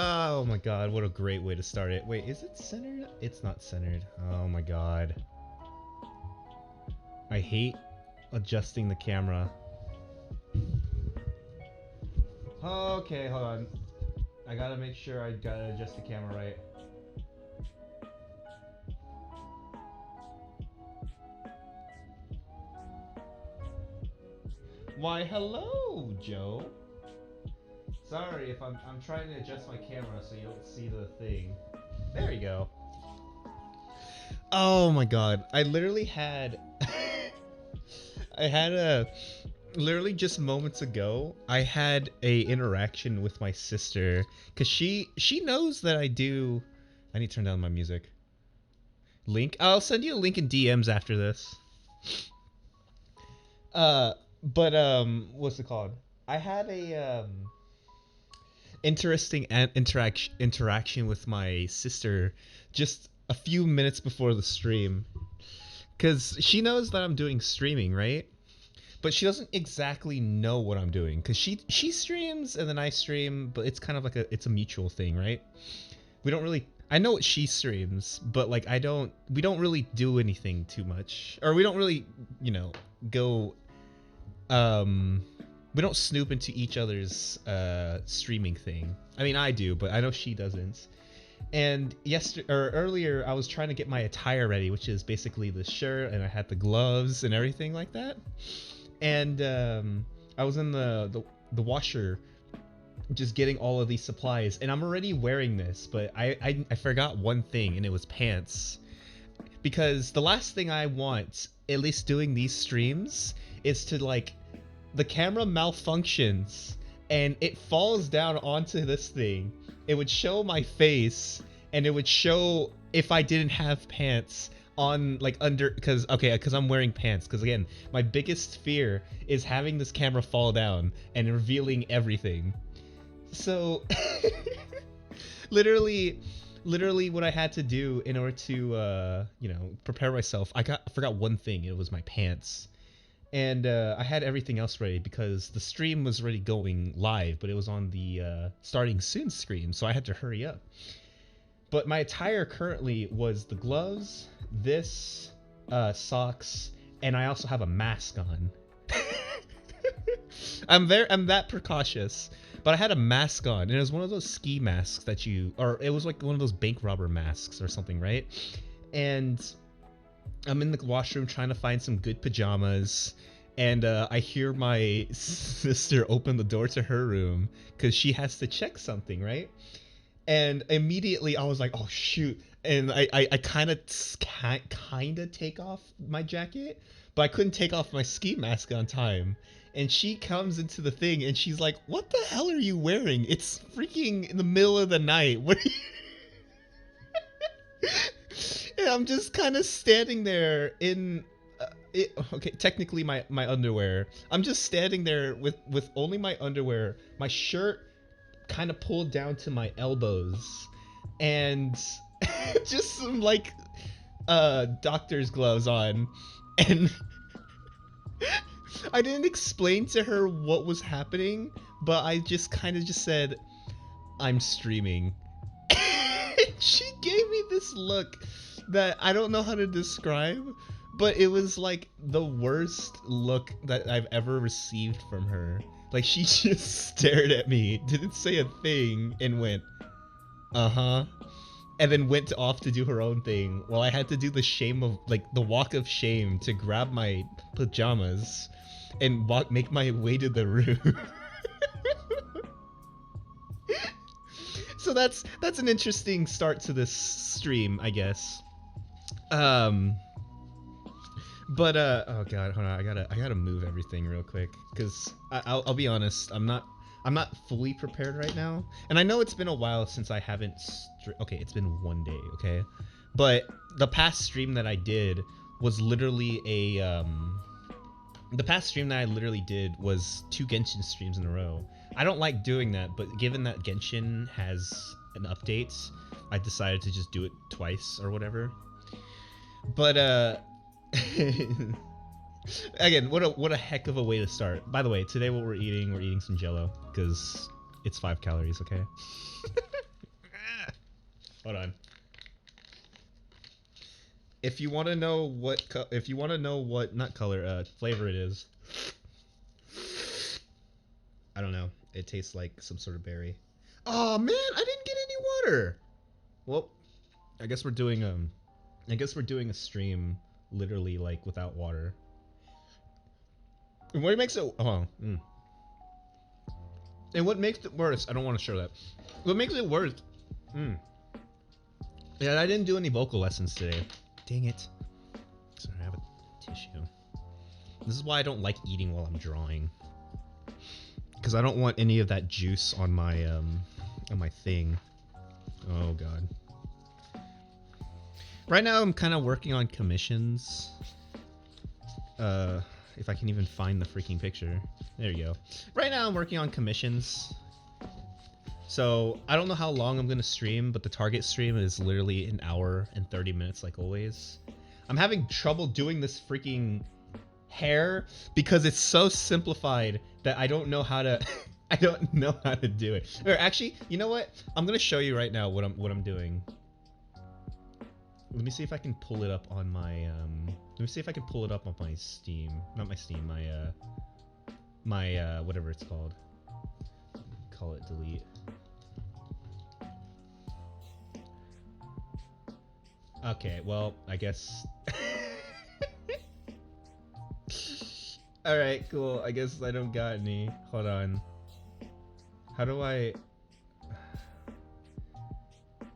Oh my god, what a great way to start it. Wait, is it centered? It's not centered. Oh my god. I hate adjusting the camera. Okay, hold on. I gotta make sure I gotta adjust the camera right. Why, hello, Joe. Sorry if I'm trying to adjust my camera so you don't see the thing. There you go. Oh my god, I literally had I had a literally just moments ago I had a interaction with my sister cuz she knows that I need to turn down my music. I'll send you a link in DMs after this. But what's it called? I had a interesting interaction with my sister just a few minutes before the stream, because she knows that I'm doing streaming, right? But she doesn't exactly know what I'm doing, because she streams and then I stream, but it's kind of like it's a mutual thing, right? We don't really. I know what she streams, but like we don't really do anything too much, or we don't really, go. We don't snoop into each other's streaming thing. I mean, I do, but I know she doesn't. And earlier, I was trying to get my attire ready, which is basically the shirt, and I had the gloves and everything like that. And I was in the washer, just getting all of these supplies, and I'm already wearing this, but I forgot one thing, and it was pants. Because the last thing I want, at least doing these streams, is to like the camera malfunctions and it falls down onto this thing. It would show my face and it would show if I didn't have pants on, like, under, because I'm wearing pants, because again, my biggest fear is having this camera fall down and revealing everything. So literally what I had to do in order to prepare myself, I forgot one thing. It was my pants. And I had everything else ready because the stream was already going live, but it was on the starting soon screen, so I had to hurry up. But my attire currently was the gloves, this, socks, and I also have a mask on. I'm that precautious, but I had a mask on, and it was one of those ski masks that it was like one of those bank robber masks or something, right? And I'm in the washroom trying to find some good pajamas, and I hear my sister open the door to her room because she has to check something, right? And immediately I was like, oh shoot. And I kind of take off my jacket, but I couldn't take off my ski mask on time. And she comes into the thing and she's like, what the hell are you wearing? It's freaking in the middle of the night. What are you... And I'm just kind of standing there in okay, technically my underwear. I'm just standing there with only my underwear, my shirt kind of pulled down to my elbows, and just some like doctor's gloves on. And I didn't explain to her what was happening, but I just kind of just said, I'm streaming. She gave me this look that I don't know how to describe, but it was like the worst look that I've ever received from her. Like, she just stared at me, didn't say a thing, and went, uh-huh, and then went off to do her own thing, while I had to do the walk of shame to grab my pajamas and make my way to the room. So that's an interesting start to this stream, I guess. But oh god, hold on, I gotta move everything real quick, because I'll be honest, I'm not fully prepared right now, and I know it's been a while since I haven't. Okay, it's been one day, okay, but the past stream that I did was literally the past stream that I literally did was 2 Genshin streams in a row. I don't like doing that, but given that Genshin has an update, I decided to just do it twice or whatever. But again, what a heck of a way to start. By the way, today what we're eating some Jello, because it's 5 calories, okay? Hold on. If you want to know what not color flavor it is, I don't know. It tastes like some sort of berry. Oh man, I didn't get any water. Well, I guess we're doing a stream literally like without water. And what makes it and what makes it worse? I don't want to show that. What makes it worse? Yeah, I didn't do any vocal lessons today. Dang it. Sorry, I have a tissue. This is why I don't like eating while I'm drawing. Because I don't want any of that juice on my thing. Oh god. Right now I'm kind of working on commissions. If I can even find the freaking picture. There you go. Right now I'm working on commissions. So I don't know how long I'm gonna stream, but the target stream is literally an hour and 30 minutes like always. I'm having trouble doing this freaking hair because it's so simplified that I don't know how to I don't know how to do it. Or actually, you know what? I'm gonna show you right now what I'm doing. Let me see if I can pull it up on my let me see if I can pull it up on my Steam. Not my Steam, my whatever it's called. Call it delete. Okay, well, I guess alright, cool. I guess I don't got any. Hold on. How do I...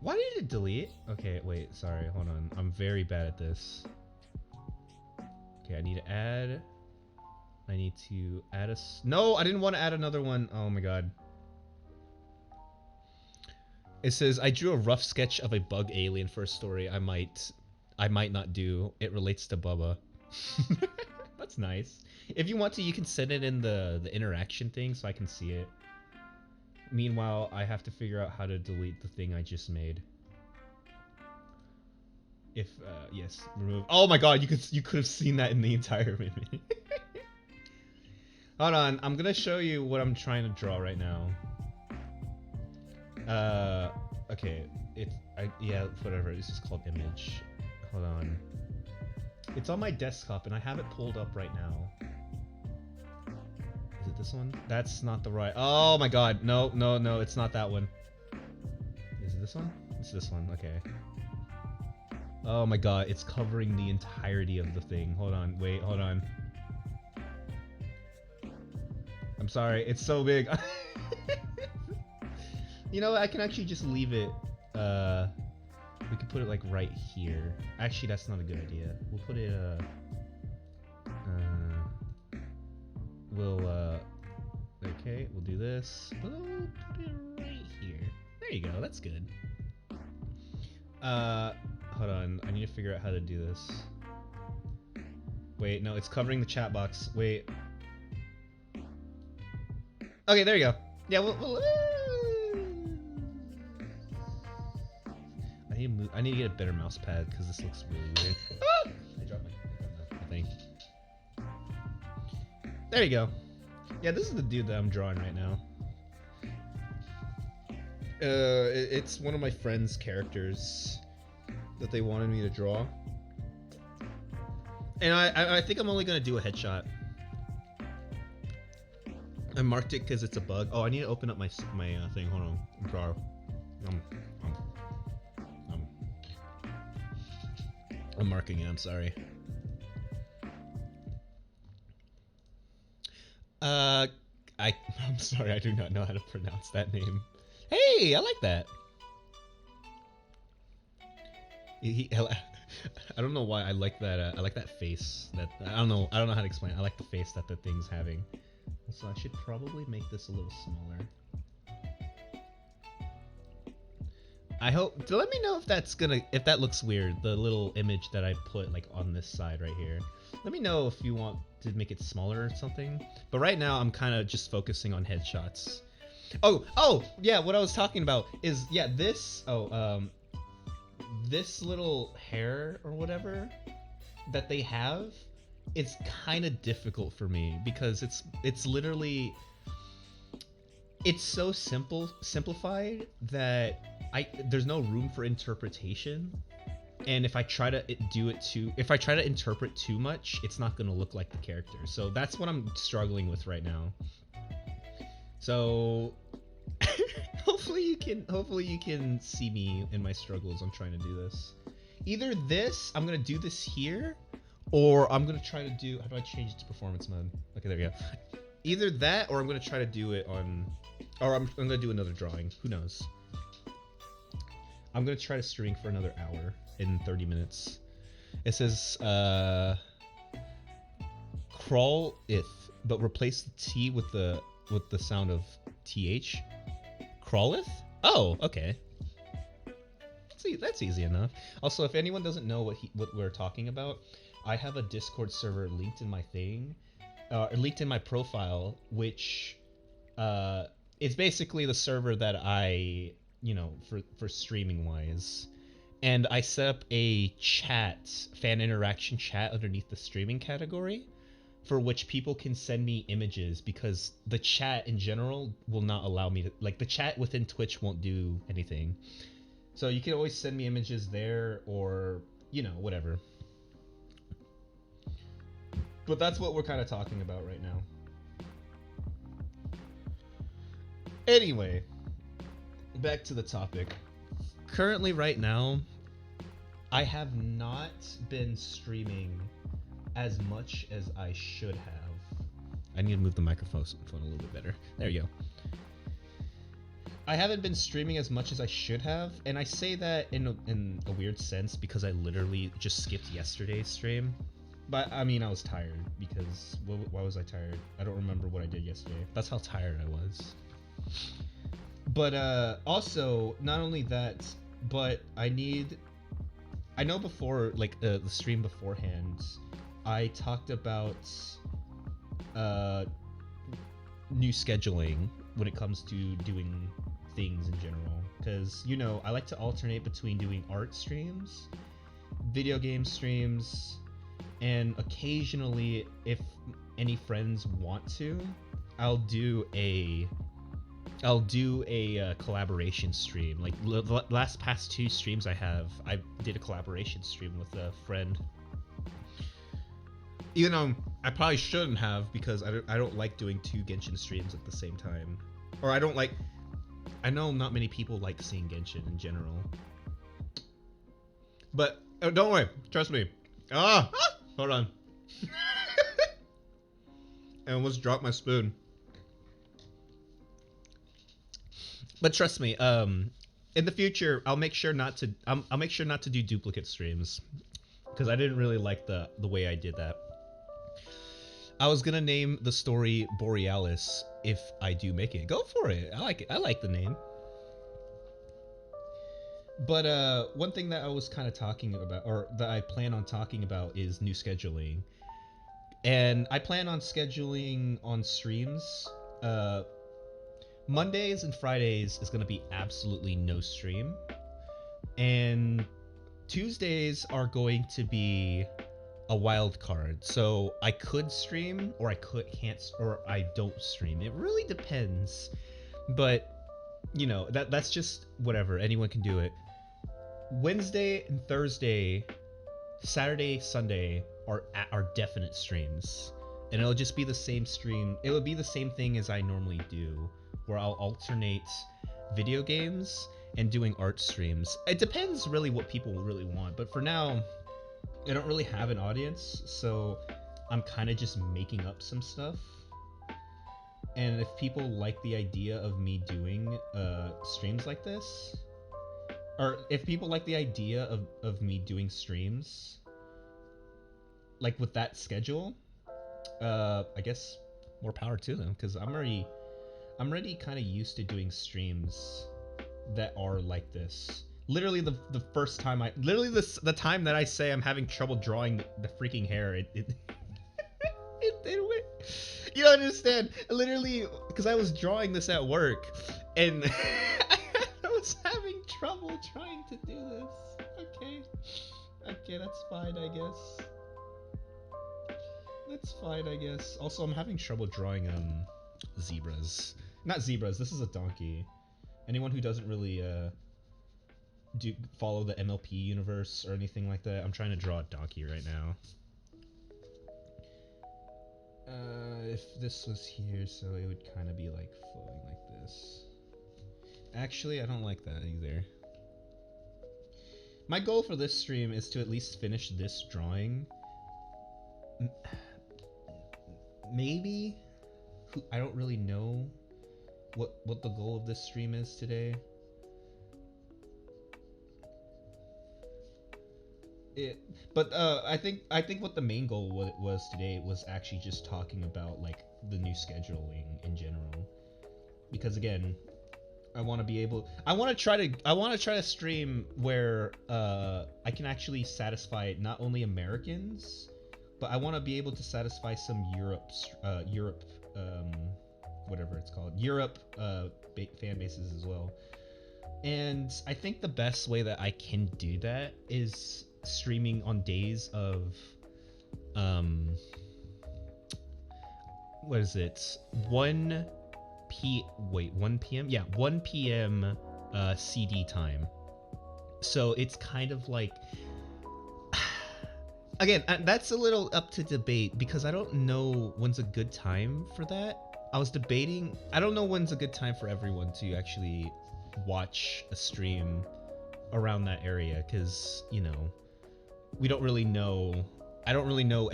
Why did it delete? Okay, wait, sorry, hold on. I'm very bad at this. Okay, I need to add... I need to add a... No, I didn't want to add another one. Oh my god. It says, I drew a rough sketch of a bug alien for a story I might not do. It relates to Bubba. That's nice. If you want to, you can send it in the interaction thing so I can see it. Meanwhile, I have to figure out how to delete the thing I just made. If, yes, remove. Oh my god, you could have seen that in the entire movie. Hold on, I'm gonna show you what I'm trying to draw right now. Okay, yeah, whatever, this is called image. Hold on. It's on my desktop and I have it pulled up right now. Is it this one? That's not the right, oh my god, no, it's not that one. Is it this one? It's this one, okay. Oh my god, it's covering the entirety of the thing. Hold on, wait, hold on. I'm sorry, it's so big. You know what, I can actually just leave it, we could put it like right here. Actually, that's not a good idea. We'll put it, okay, we'll do this. We'll put it right here. There you go, that's good. Hold on, I need to figure out how to do this. Wait, no, it's covering the chat box. Wait. Okay, there you go. Yeah, I need to get a better mouse pad because this looks really weird. Ah! I dropped my thing. There you go. Yeah, this is the dude that I'm drawing right now. It's one of my friend's characters that they wanted me to draw. And I think I'm only gonna do a headshot. I marked it because it's a bug. Oh, I need to open up my thing. Hold on. Draw. I'm marking it. I'm sorry. I'm sorry. I do not know how to pronounce that name. Hey, I like that. I don't know why I like that. I like that face. That I don't know how to explain it. I like the face that the thing's having. So I should probably make this a little smaller. I hope. Let me know if if that looks weird. The little image that I put like on this side right here. Let me know if you want to make it smaller or something. But right now I'm kind of just focusing on headshots. Oh yeah. What I was talking about is this. This little hair or whatever that they have. It's kind of difficult for me because it's literally. It's so simplified that there's no room for interpretation, and if I try to interpret too much, it's not gonna look like the character. So that's what I'm struggling with right now. So hopefully you can see me in my struggles on trying to do this. Either this, I'm gonna do this here, or I'm gonna try to do, how do I change it to performance mode? Okay, there we go. Either that, or I'm gonna try to do it on, or I'm gonna do another drawing. Who knows? I'm gonna try to stream for another hour in 30 minutes. It says crawleth, but replace the T with the sound of TH. Crawleth? Oh, okay. See, that's easy enough. Also, if anyone doesn't know what we're talking about, I have a Discord server linked in my thing, linked in my profile, which it's basically the server that I, you know, for streaming wise. And I set up a chat, fan interaction chat underneath the streaming category, for which people can send me images, because the chat in general will not allow me to, like, the chat within Twitch won't do anything. So you can always send me images there, or, you know, whatever. But that's what we're kind of talking about right now. Anyway, back to the topic. Currently, right now, I have not been streaming as much as I should have. I need to move the microphone a little bit better. There you go. I haven't been streaming as much as I should have, and I say that in a weird sense because I literally just skipped yesterday's stream. But I mean, I was tired because why was I tired? I don't remember what I did yesterday. That's how tired I was. But also, not only that, but I know before, like, the stream beforehand, I talked about new scheduling when it comes to doing things in general, because, you know, I like to alternate between doing art streams, video game streams, and occasionally, if any friends want to, I'll do a collaboration stream. Like the last past 2 streams I did a collaboration stream with a friend. Even though I probably shouldn't have, because I don't like doing 2 Genshin streams at the same time. Or I know not many people like seeing Genshin in general. But don't worry, trust me. Hold on. I almost dropped my spoon. But trust me, in the future, I'll make sure not to do duplicate streams, because I didn't really like the way I did that. I was gonna name the story Borealis if I do make it. Go for it. I like it. I like the name. But one thing that I was kind of talking about, or that I plan on talking about, is new scheduling. And I plan on scheduling on streams. Mondays and Fridays is going to be absolutely no stream. And Tuesdays are going to be a wild card. So I could stream, or I don't stream. It really depends. But, you know, that's just whatever. Anyone can do it. Wednesday and Thursday, Saturday, Sunday are definite streams. And it'll just be the same stream. It would be the same thing as I normally do, where I'll alternate video games and doing art streams. It depends really what people really want, but for now, I don't really have an audience, so I'm kind of just making up some stuff. And if people like the idea of me doing streams like this, or if people like the idea of me doing streams like with that schedule, I guess more power to them, because I'm already kind of used to doing streams that are like this. Literally the first time the time that I say I'm having trouble drawing the freaking hair, it went. You don't understand. Literally, because I was drawing this at work, and I was having trouble trying to do this. Okay, that's fine, I guess. That's fine, I guess. Also, I'm having trouble drawing zebras. Not zebras. This is a donkey. Anyone who doesn't really do follow the MLP universe or anything like that. I'm trying to draw a donkey right now. If this was here, so it would kind of be like flowing like this. Actually, I don't like that either. My goal for this stream is to at least finish this drawing. Maybe? I don't really know what the goal of this stream is today. But I think what the main goal was today was actually just talking about like the new scheduling in general, because again, I want to try to stream where I can actually satisfy not only Americans, but I want to be able to satisfy some Europe whatever it's called, Europe fan bases as well. And I think the best way that I can do that is streaming on days of what is it, 1 p.m. Yeah, 1 p.m. CD time. So it's kind of like, again, that's a little up to debate because I don't know when's a good time for that. I was debating, I don't know when's a good time for everyone to actually watch a stream around that area, because, you know, we don't really know. I don't really know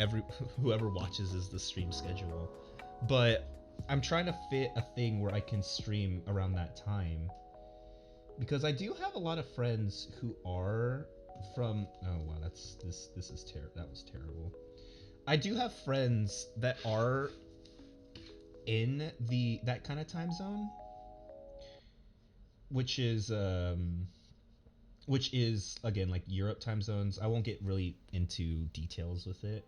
whoever watches is the stream schedule, but I'm trying to fit a thing where I can stream around that time, because I do have a lot of friends who are from, oh wow, this is terrible. That was terrible. I do have friends that are in that kind of time zone, which is again like Europe time zones. I won't get really into details with it,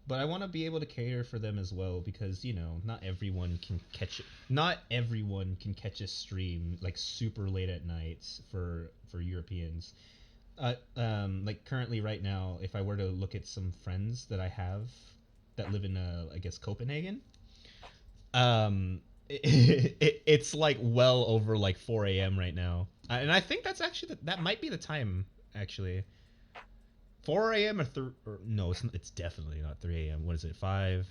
but I want to be able to cater for them as well, because, you know, not everyone can catch a stream like super late at night for Europeans. Like currently right now, if I were to look at some friends that I have that live in I guess Copenhagen, it's like well over like 4 a.m. right now, and I think that's actually that might be the time actually. 4 a.m. or no, it's definitely not 3 a.m. What is it? 5?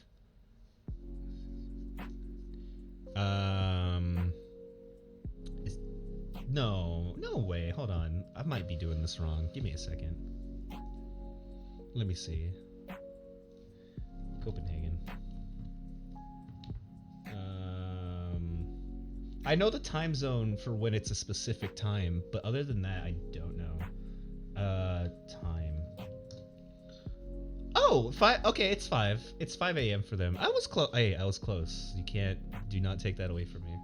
No way. Hold on. I might be doing this wrong. Give me a second. Let me see. Copenhagen. I know the time zone for when it's a specific time, but other than that, I don't know. Time. Oh, 5. Okay, it's 5. It's 5 a.m. for them. I was close. Hey, I was close. Do not take that away from me.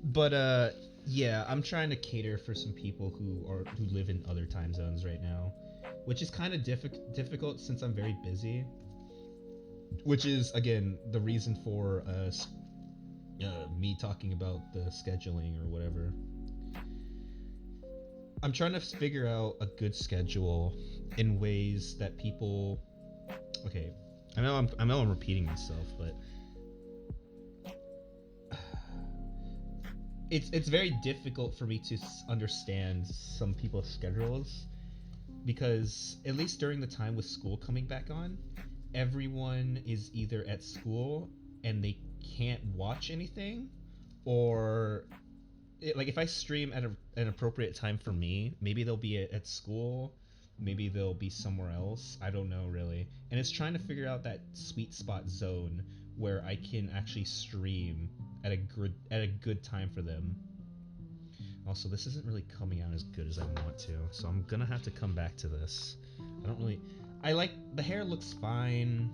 But yeah, I'm trying to cater for some people who live in other time zones right now, which is kind of difficult since I'm very busy. Which is again the reason for me talking about the scheduling or whatever. I'm trying to figure out a good schedule in ways that people. Okay, I know I'm repeating myself, but it's very difficult for me to understand some people's schedules, because at least during the time with school coming back on, everyone is either at school and they can't watch anything, or like if I stream at an appropriate time for me, maybe they'll be at school, maybe they'll be somewhere else. I don't know really, and it's trying to figure out that sweet spot zone where I can actually stream at a good time for them. Also, this isn't really coming out as good as I want to, so I'm gonna have to come back to this. I like the hair looks fine,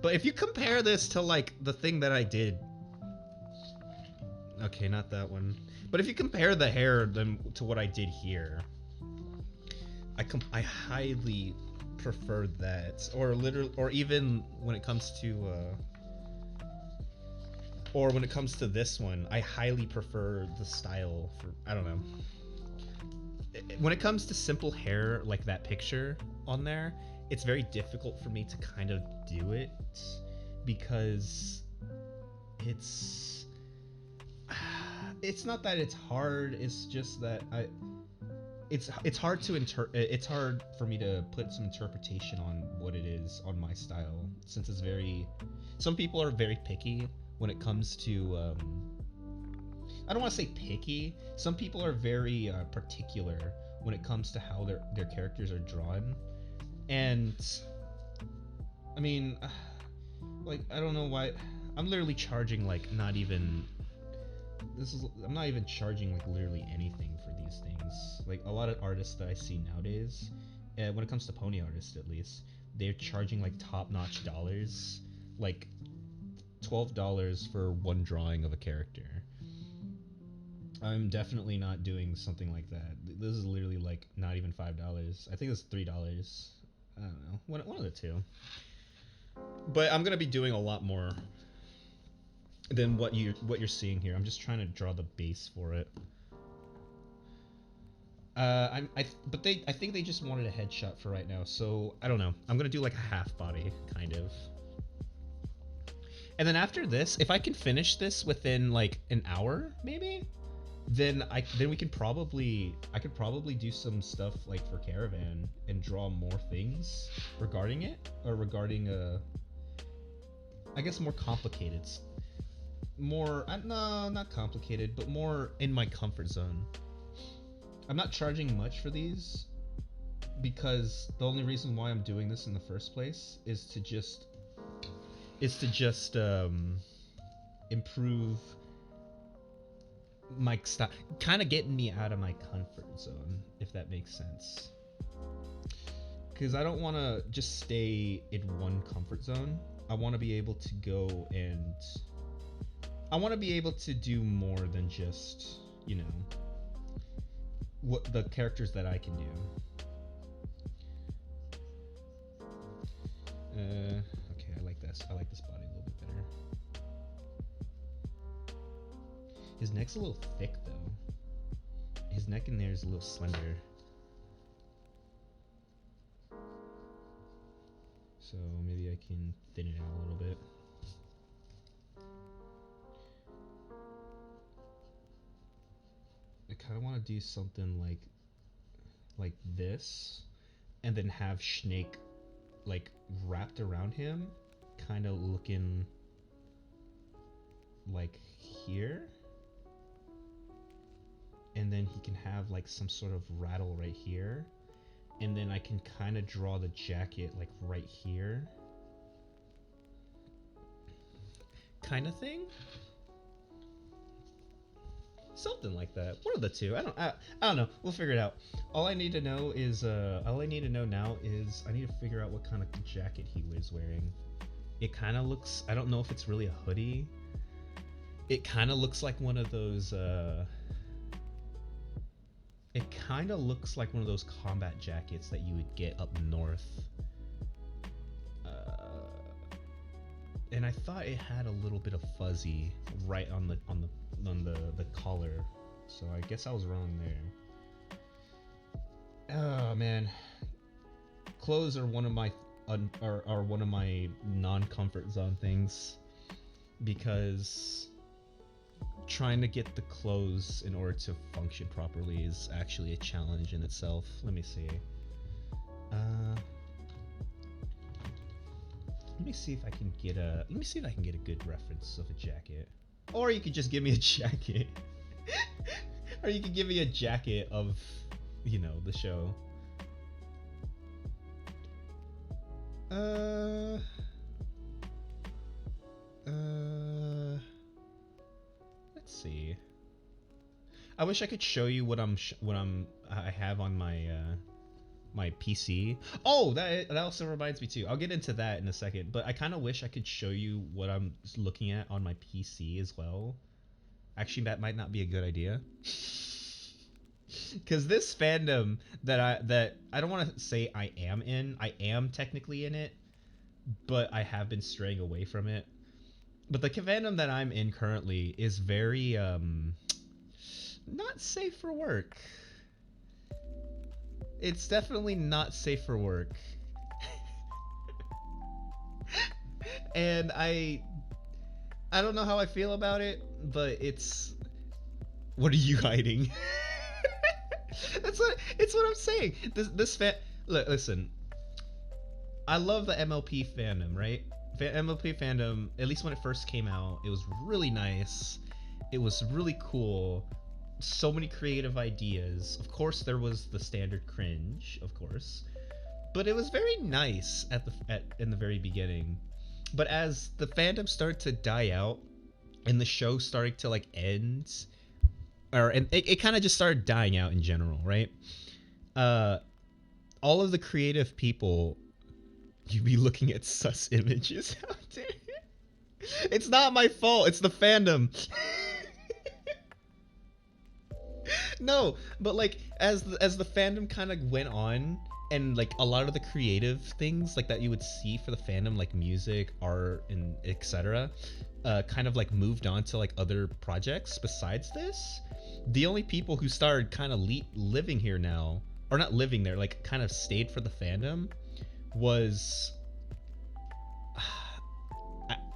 but if you compare this to like the thing that I did, okay, not that one, but if you compare the hair then to what I did here, I highly prefer that, or even when it comes to this one, I highly prefer the style for, I don't know. When it comes to simple hair like that picture on there, it's very difficult for me to kind of do it, because it's not that it's hard. It's just that it's hard to it's hard for me to put some interpretation on what it is on my style, since it's very, some people are very picky when it comes to I don't want to say picky. Some people are very particular when it comes to how their characters are drawn, and I mean, like, I don't know why I'm literally charging like not even I'm not even charging like literally anything for these things. Like a lot of artists that I see nowadays, when it comes to pony artists at least, they're charging like top-notch dollars, like $12 for one drawing of a character. I'm definitely not doing something like that. This is literally like not even $5. I think it's $3. I don't know, one of the two. But I'm gonna be doing a lot more than what you're seeing here. I'm just trying to draw the base for it. I think they just wanted a headshot for right now, so I don't know. I'm gonna do like a half body, kind of. And then after this, if I can finish this within like an hour, maybe, then I could probably do some stuff like for Caravan and draw more things regarding it, or regarding I guess more complicated, more no, not complicated, but more in my comfort zone. I'm not charging much for these because the only reason why I'm doing this in the first place is to just improve my style, kind of getting me out of my comfort zone, if that makes sense. Because I don't want to just stay in one comfort zone. I want to be able to go and I want to be able to do more than just, you know, what the characters that I can do. Okay, I like this. I like this body a little bit better. His neck's a little thick though. His neck in there is a little slender. So maybe I can thin it out a little bit. I kind of want to do something like this, and then have Snake like wrapped around him, kind of looking like here, and then he can have like some sort of rattle right here, and then I can kind of draw the jacket like right here, kind of thing. Something like that. One of the two. I don't know. We'll figure it out. All I need to know now is I need to figure out what kind of jacket he was wearing. It kind of looks, I don't know if it's really a hoodie. It kind of looks like one of those it kind of looks like one of those combat jackets that you would get up north. And I thought it had a little bit of fuzzy right on the collar, so I guess I was wrong there. Oh man, clothes are one of my one of my non-comfort zone things, because trying to get the clothes in order to function properly is actually a challenge in itself. Let me see. Let me see if I can get a good reference of a jacket. Or you could just give me a jacket. Or you could give me a jacket of, you know, the show. Let's see. I wish I could show you what I have on my my PC. Oh, that also reminds me too. I'll get into that in a second, but I kind of wish I could show you what I'm looking at on my PC as well. Actually, that might not be a good idea. Cuz this fandom that I don't want to say I am technically in it, but I have been straying away from it. But the fandom that I'm in currently is very not safe for work. It's definitely not safe for work. And I don't know how I feel about it, but it's What are you hiding? It's what I'm saying. Listen. I love the MLP fandom, right? MLP fandom, at least when it first came out, it was really nice. It was really cool. So many creative ideas. Of course, there was the standard cringe, of course, but it was very nice in the very beginning. But as the fandom started to die out and the show started to like end, and it kind of just started dying out in general, right? All of the creative people, you be looking at sus images out there. It's not my fault. It's the fandom. No, but like as the fandom kind of went on, and like a lot of the creative things like that you would see for the fandom, like music, art, and etc., kind of like moved on to like other projects besides this. The only people who started kind of living here now, or not living there, like kind of stayed for the fandom, was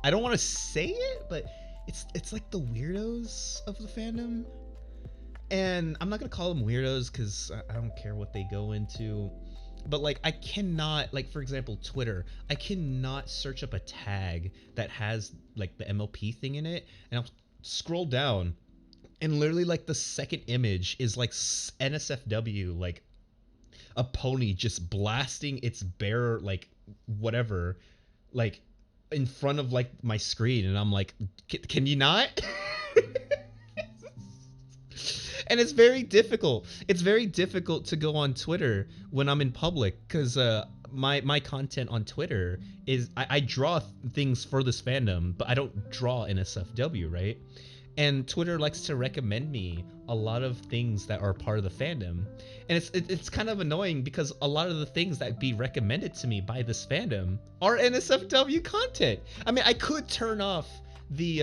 I don't want to say it, but it's like the weirdos of the fandom. And I'm not gonna call them weirdos because I don't care what they go into, but like I cannot, like for example Twitter, I cannot search up a tag that has like the MLP thing in it, and I'll scroll down and literally like the second image is like NSFW, like a pony just blasting its bare like whatever, like in front of like my screen, and I'm like, can you not? And it's very difficult. It's very difficult to go on Twitter when I'm in public, because my content on Twitter is I draw things for this fandom, but I don't draw NSFW, right? And Twitter likes to recommend me a lot of things that are part of the fandom, and it's kind of annoying because a lot of the things that be recommended to me by this fandom are NSFW content. I mean, I could turn off the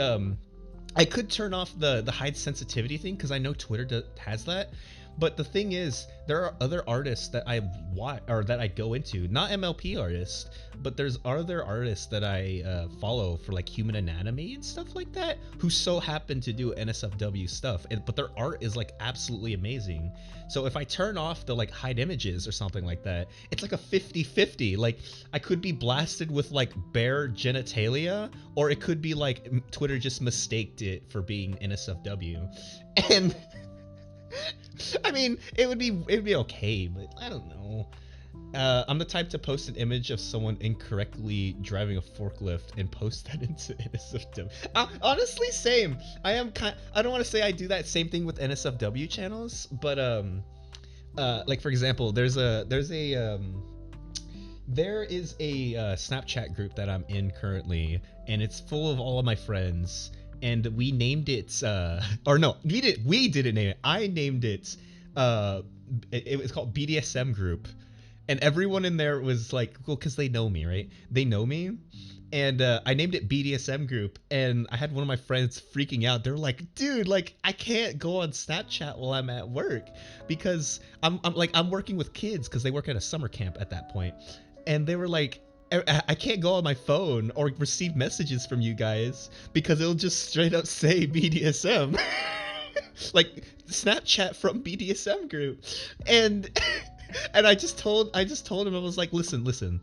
hide sensitivity thing because I know Twitter has that. But the thing is, there are other artists that I watch or that I go into, not MLP artists, but there's other artists that I follow for like human anatomy and stuff like that, who so happen to do NSFW stuff, but their art is like absolutely amazing. So if I turn off the like hide images or something like that, it's like a 50-50. Like I could be blasted with like bare genitalia, or it could be like Twitter just mistaked it for being NSFW, and I mean, it would be okay, but I don't know. I'm the type to post an image of someone incorrectly driving a forklift and post that into NSFW. Honestly, same. I don't want to say I do that same thing with NSFW channels, but like for example, there is a Snapchat group that I'm in currently, and it's full of all of my friends. And we named it, or no, we didn't name it. I named it. It was called BDSM Group, and everyone in there was like, well, because they know me, right? They know me, and I named it BDSM Group. And I had one of my friends freaking out. They're like, dude, like I can't go on Snapchat while I'm at work because I'm working with kids because they work at a summer camp at that point, and they were like, I can't go on my phone or receive messages from you guys because it'll just straight up say BDSM. Like Snapchat from BDSM Group. And I just told him, I was like, listen,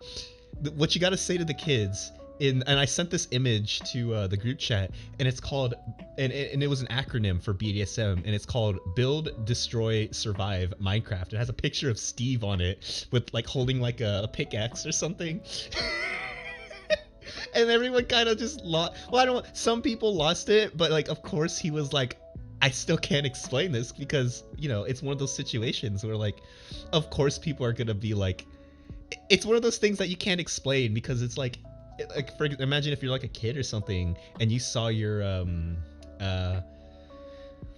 what you got to say to the kids and I sent this image to the group chat, and it's called, and it was an acronym for BDSM, and it's called Build, Destroy, Survive Minecraft. It has a picture of Steve on it with like holding like a pickaxe or something. And everyone kind of just some people lost it, but like of course he was like, I still can't explain this because, you know, it's one of those situations where like of course people are gonna be like, it's one of those things that you can't explain because it's like imagine if you're like a kid or something and you saw your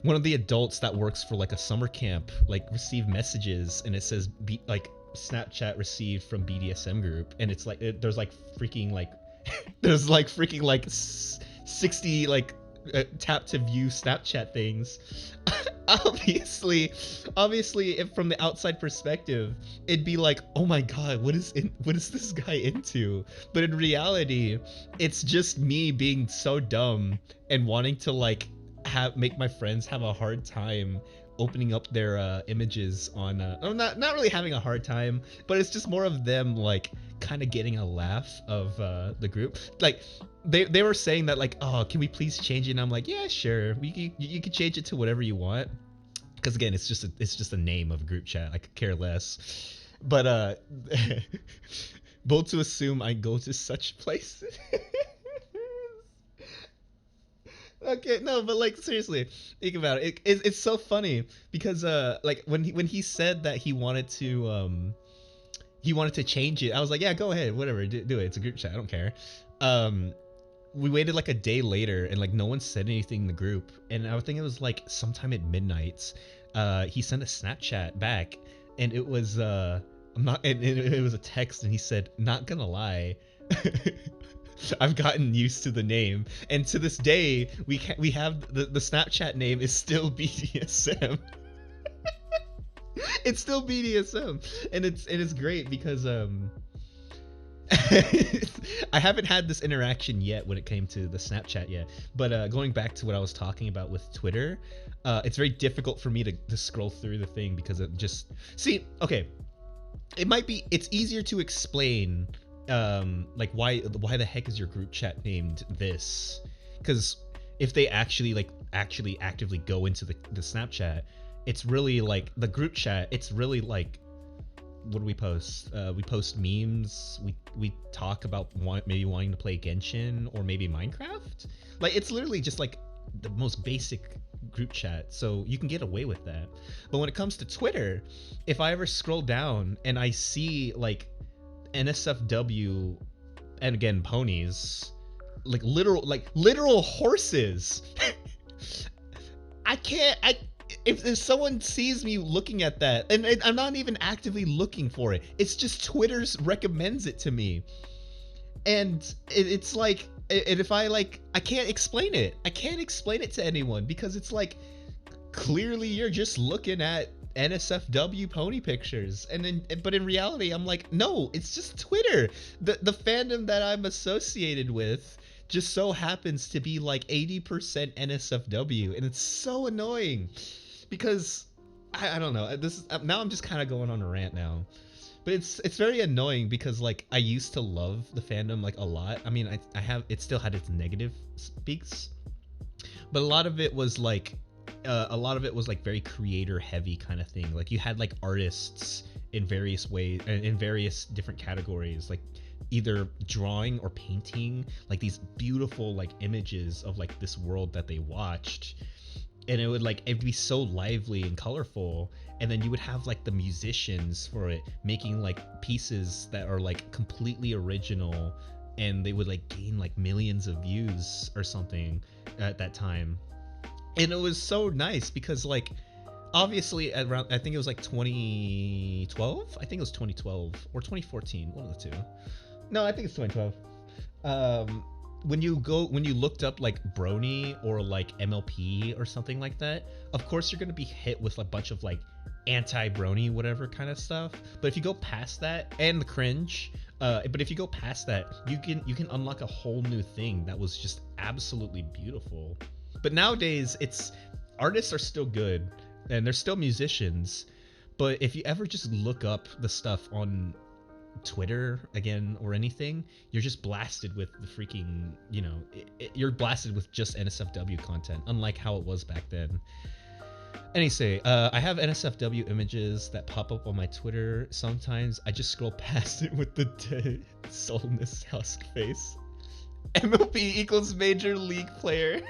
one of the adults that works for like a summer camp like receive messages and it says like Snapchat received from BDSM Group, and it's like there's like freaking like there's like freaking like 60 like tap to view Snapchat things. obviously if from the outside perspective it'd be like, oh my god, what is this guy into? But in reality it's just me being so dumb and wanting to like make my friends have a hard time opening up their images on not really having a hard time, but it's just more of them like kind of getting a laugh of the group. Like they were saying that like, oh, can we please change it? And I'm like, yeah, sure, you can change it to whatever you want, because again, it's just a name of a group chat. I could care less. But bold to assume I go to such places. Okay, no, but like seriously, think about it. It's so funny because like when he said that he wanted to change it, I was like, yeah, go ahead, whatever, do it. It's a group chat, I don't care. We waited like a day later, and like no one said anything in the group, and I think it was like sometime at midnight. He sent a Snapchat back, and it was I'm not, and it was a text, and he said, "Not gonna lie." I've gotten used to the name, and to this day, we have the Snapchat name is still BDSM. It's still BDSM, and it's great because I haven't had this interaction yet when it came to the Snapchat yet, but going back to what I was talking about with Twitter, it's very difficult for me to scroll through the thing because it just okay. It's easier to explain like why the heck is your group chat named this, because if they actually actively go into the Snapchat, it's really like the group chat. It's really like, what do we post? We post memes. We talk about maybe wanting to play Genshin or maybe Minecraft. Like it's literally just like the most basic group chat, so you can get away with that. But when it comes to Twitter, if I ever scroll down and I see like NSFW and again ponies, like literal horses, if someone sees me looking at that, and I'm not even actively looking for it, it's just Twitter's recommends it to me, and it's like, and if I can't explain it. I can't explain it to anyone because it's like, clearly you're just looking at NSFW pony pictures, but in reality, I'm like, no, it's just Twitter. The fandom that I'm associated with just so happens to be like 80% NSFW, and it's so annoying because I don't know. Now I'm just kind of going on a rant now. But it's very annoying because like I used to love the fandom like a lot. I mean, it still had its negative speaks, but a lot of it was like very creator heavy kind of thing. Like you had like artists in various ways, in various different categories, like either drawing or painting like these beautiful like images of like this world that they watched, and it'd be so lively and colorful. And then you would have like the musicians for it making like pieces that are like completely original, and they would like gain like millions of views or something at that time. And it was so nice because like obviously around, I think it was like 2012, I think it was 2012 or 2014, one of the two. No, I think it's 2012. When you looked up like Brony or like MLP or something like that, of course you're gonna be hit with a bunch of like anti-Brony whatever kind of stuff. But if you go past that, and the cringe, but if you go past that, you can unlock a whole new thing that was just absolutely beautiful. But nowadays, artists are still good and they're still musicians, but if you ever just look up the stuff on Twitter again or anything, you're just blasted with the freaking, you're blasted with just NSFW content, unlike how it was back then. Anyway, I have NSFW images that pop up on my Twitter. Sometimes I just scroll past it with the dead soulless husk face. MLP equals major league player.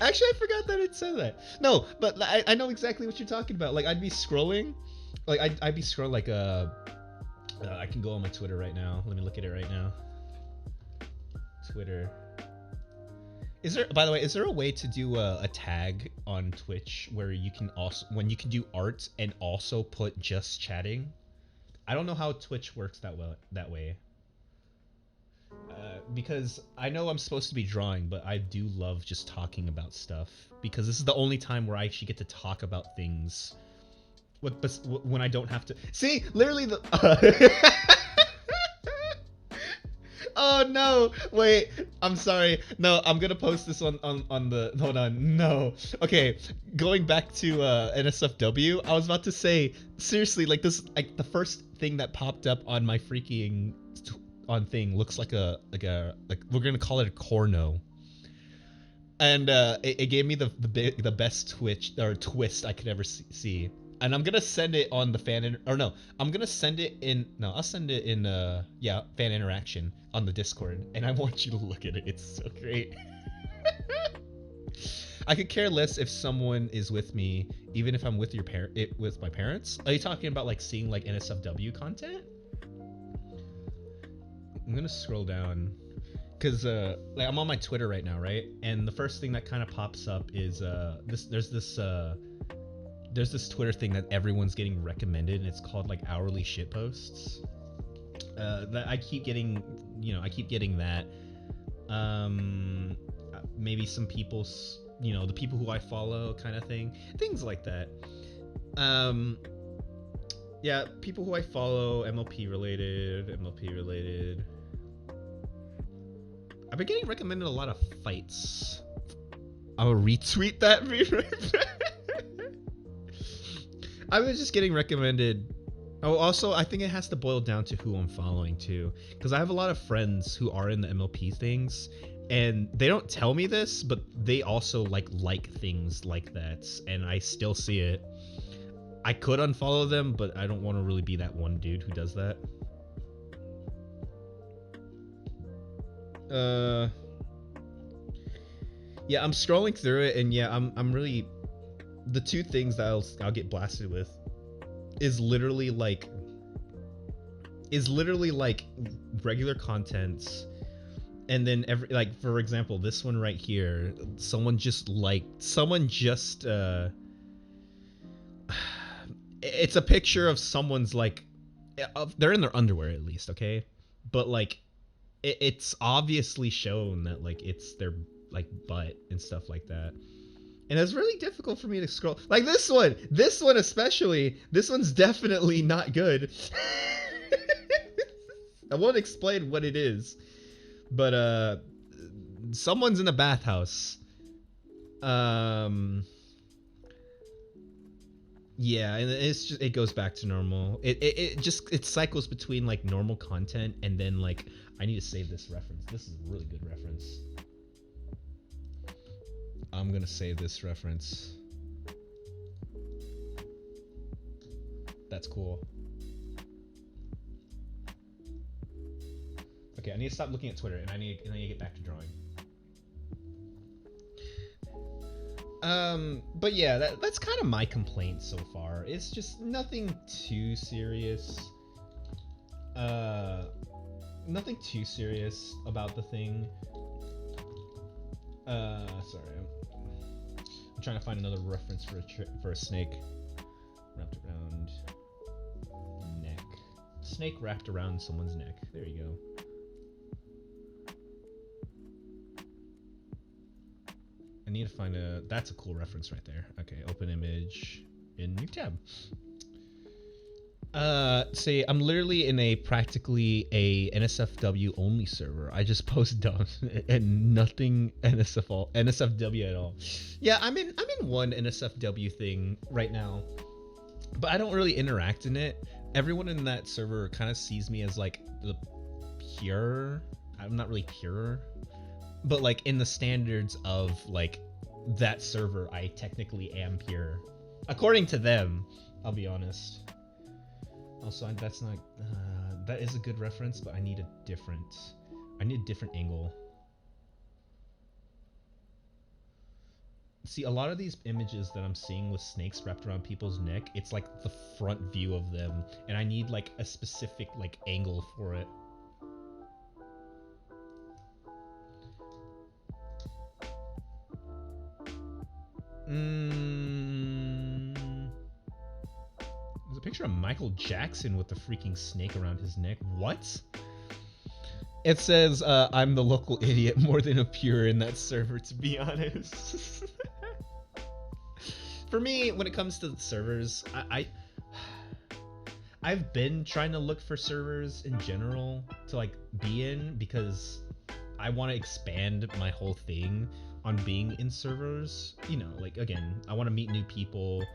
Actually, I forgot that it said that. No, but I know exactly what you're talking about. Like I'd be scrolling like I can go on my Twitter right now. Let me look at it right now. Twitter. By the way, is there a way to do a tag on Twitch where you can do art and also put just chatting? I don't know how Twitch works that way. Because I know I'm supposed to be drawing, but I do love just talking about stuff, because this is the only time where I actually get to talk about things when I don't have to see literally Oh no! Wait, I'm sorry. No, I'm gonna post this on the. Hold on. No. Okay, going back to NSFW, I was about to say seriously, like this, like the first thing that popped up on my freaking on thing looks like like we're gonna call it a corno, and it gave me the best twist I could ever see. And I'm gonna send it on the I'm gonna send it in, no, I'll send it in, yeah, fan interaction on the Discord, and I want you to look at it. It's so great. I could care less if someone is with me, even if I'm with with my parents. Are you talking about like seeing like NSFW content? I'm gonna scroll down, cause like I'm on my Twitter right now, right? And the first thing that kind of pops up is there's this Twitter thing that everyone's getting recommended, and it's called like hourly shit posts. That I keep getting, I keep getting that. Maybe some people's, the people who I follow, kind of things like that. Yeah, people who I follow, MLP related. I've been getting recommended a lot of fights. I'll retweet that right back. I was just getting recommended. Oh, also, I think it has to boil down to who I'm following too, because I have a lot of friends who are in the MLP things, and they don't tell me this, but they also like things like that, and I still see it. I could unfollow them, but I don't want to really be that one dude who does that. Yeah, I'm scrolling through it, and yeah, I'm really, the two things that I'll get blasted with is literally like regular content, and then like for example, this one right here, someone just it's a picture of someone's like, they're in their underwear at least, okay, but like it's obviously shown that like it's their like butt and stuff like that. And it's really difficult for me to scroll. Like this one especially. This one's definitely not good. I won't explain what it is, but someone's in a bathhouse. Yeah, and it goes back to normal. It cycles between like normal content, and then like I need to save this reference. This is a really good reference. I'm gonna save this reference. That's cool. Okay, I need to stop looking at Twitter, and I need to get back to drawing. But yeah, that's kind of my complaint so far. It's just nothing too serious. Nothing too serious about the thing. Sorry, I'm trying to find another reference for a snake wrapped around neck. Snake wrapped around someone's neck. There you go. I need to find that's a cool reference right there. Okay, open image in new tab. See, I'm literally in practically a NSFW only server. I just post dumb and nothing NSFW at all. Yeah, I'm in one NSFW thing right now, but I don't really interact in it. Everyone in that server kind of sees me as like the pure. I'm not really pure, but like in the standards of like that server, I technically am pure, according to them. I'll be honest. Also, that's not, that is a good reference, but I need a different angle. See, a lot of these images that I'm seeing with snakes wrapped around people's neck, it's like the front view of them, and I need like a specific like angle for it. There's a picture of Michael Jackson with the freaking snake around his neck. What? It says, I'm the local idiot more than a pure in that server, to be honest. For me, when it comes to the servers, I've been trying to look for servers in general to like be in because I want to expand my whole thing on being in servers. You know, like again, I want to meet new people.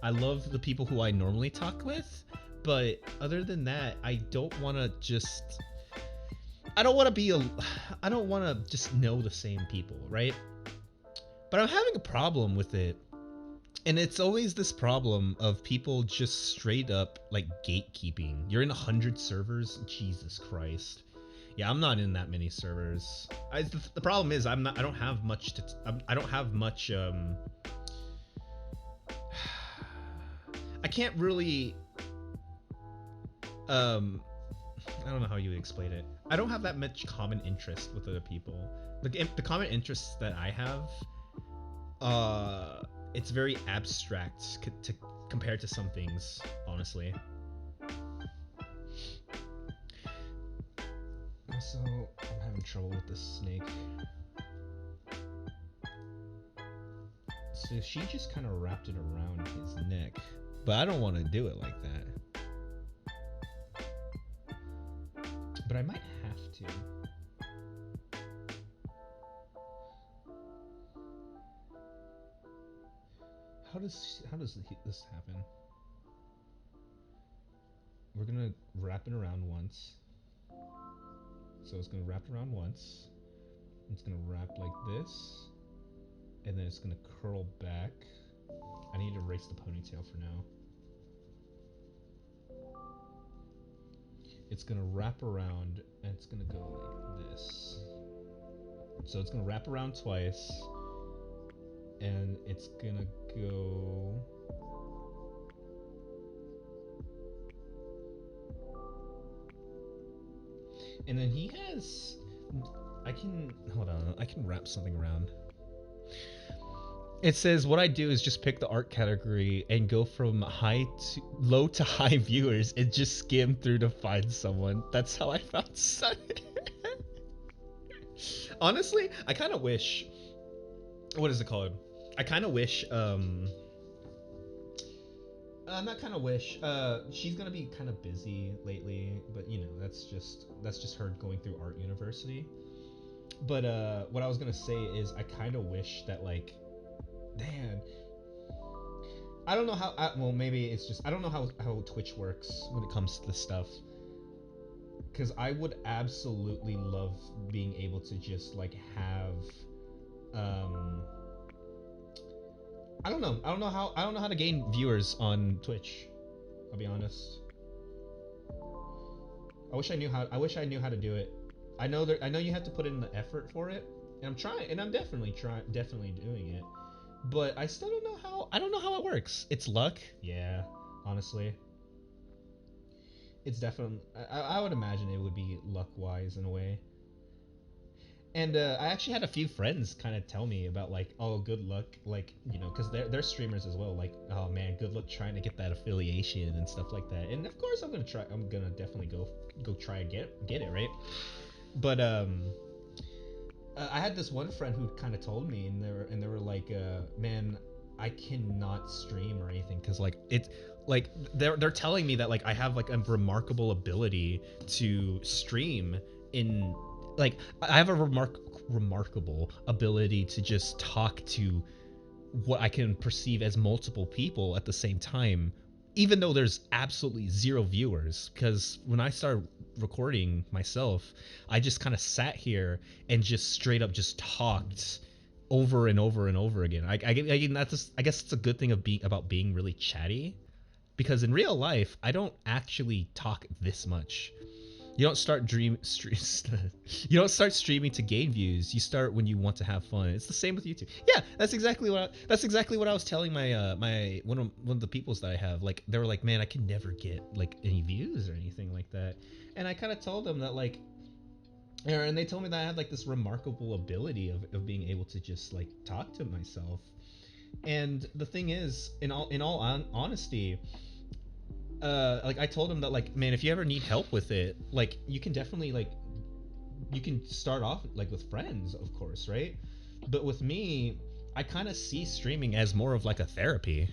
I love the people who I normally talk with, but other than that, I don't want to just I don't want to be a I don't want to just know the same people, right? But I'm having a problem with it. And it's always this problem of people just straight up like gatekeeping. You're in 100 servers? Jesus Christ. Yeah, I'm not in that many servers. The problem is I don't have much I don't have much I can't really I don't know how you would explain it. I don't have that much common interest with other people. The common interests that I have, it's very abstract compared to some things, honestly. Also, I'm having trouble with this snake. So she just kind of wrapped it around his neck, but I don't want to do it like that. But I might have to. How does this happen? We're gonna wrap it around once. So it's gonna wrap around once. It's gonna wrap like this, and then it's gonna curl back. I need to erase the ponytail for now. It's gonna wrap around, and it's gonna go like this. So it's gonna wrap around twice, and it's gonna go and then he has I can wrap something around. It says what I do is just pick the art category and go from low to high viewers and just skim through to find someone. That's how I found Sun. Honestly, I kind of wish, what is it called? I kind of wish not kind of wish. She's gonna be kind of busy lately, but you know that's just her going through art university. But what I was gonna say is I kind of wish that like, man, I don't know how. Well, maybe it's just I don't know how Twitch works when it comes to this stuff. Because I would absolutely love being able to just like have, I don't know how to gain viewers on Twitch. I'll be honest. I wish I knew how to do it. I know you have to put in the effort for it, and I'm trying, and I'm definitely doing it. But I still don't know how it works. It's luck, yeah. Honestly, it's definitely. I would imagine it would be luck-wise in a way. And I actually had a few friends kind of tell me about like, oh, good luck, like, you know, because they're streamers as well. Like, oh man, good luck trying to get that affiliation and stuff like that. And of course, I'm gonna definitely go try and get it, right. But I had this one friend who kind of told me, and they were like, man, I cannot stream or anything because like it's like they're telling me that like I have like a remarkable ability to stream in. Like, I have a remarkable ability to just talk to what I can perceive as multiple people at the same time, even though there's absolutely zero viewers. Because when I started recording myself, I just kind of sat here and just straight up just talked over and over and over again. I guess it's a good thing about being really chatty, because in real life, I don't actually talk this much. You don't start streaming to gain views. You start when you want to have fun. It's the same with YouTube. Yeah, that's exactly what I was telling my my one of the peoples that I have. Like, they were like, man, I can never get like any views or anything like that. And I kind of told them that like, and they told me that I had like this remarkable ability of being able to just like talk to myself. And the thing is, in all honesty, like I told him that like, man, if you ever need help with it, like you can definitely like, you can start off like with friends, of course, right? But with me, I kind of see streaming as more of like a therapy.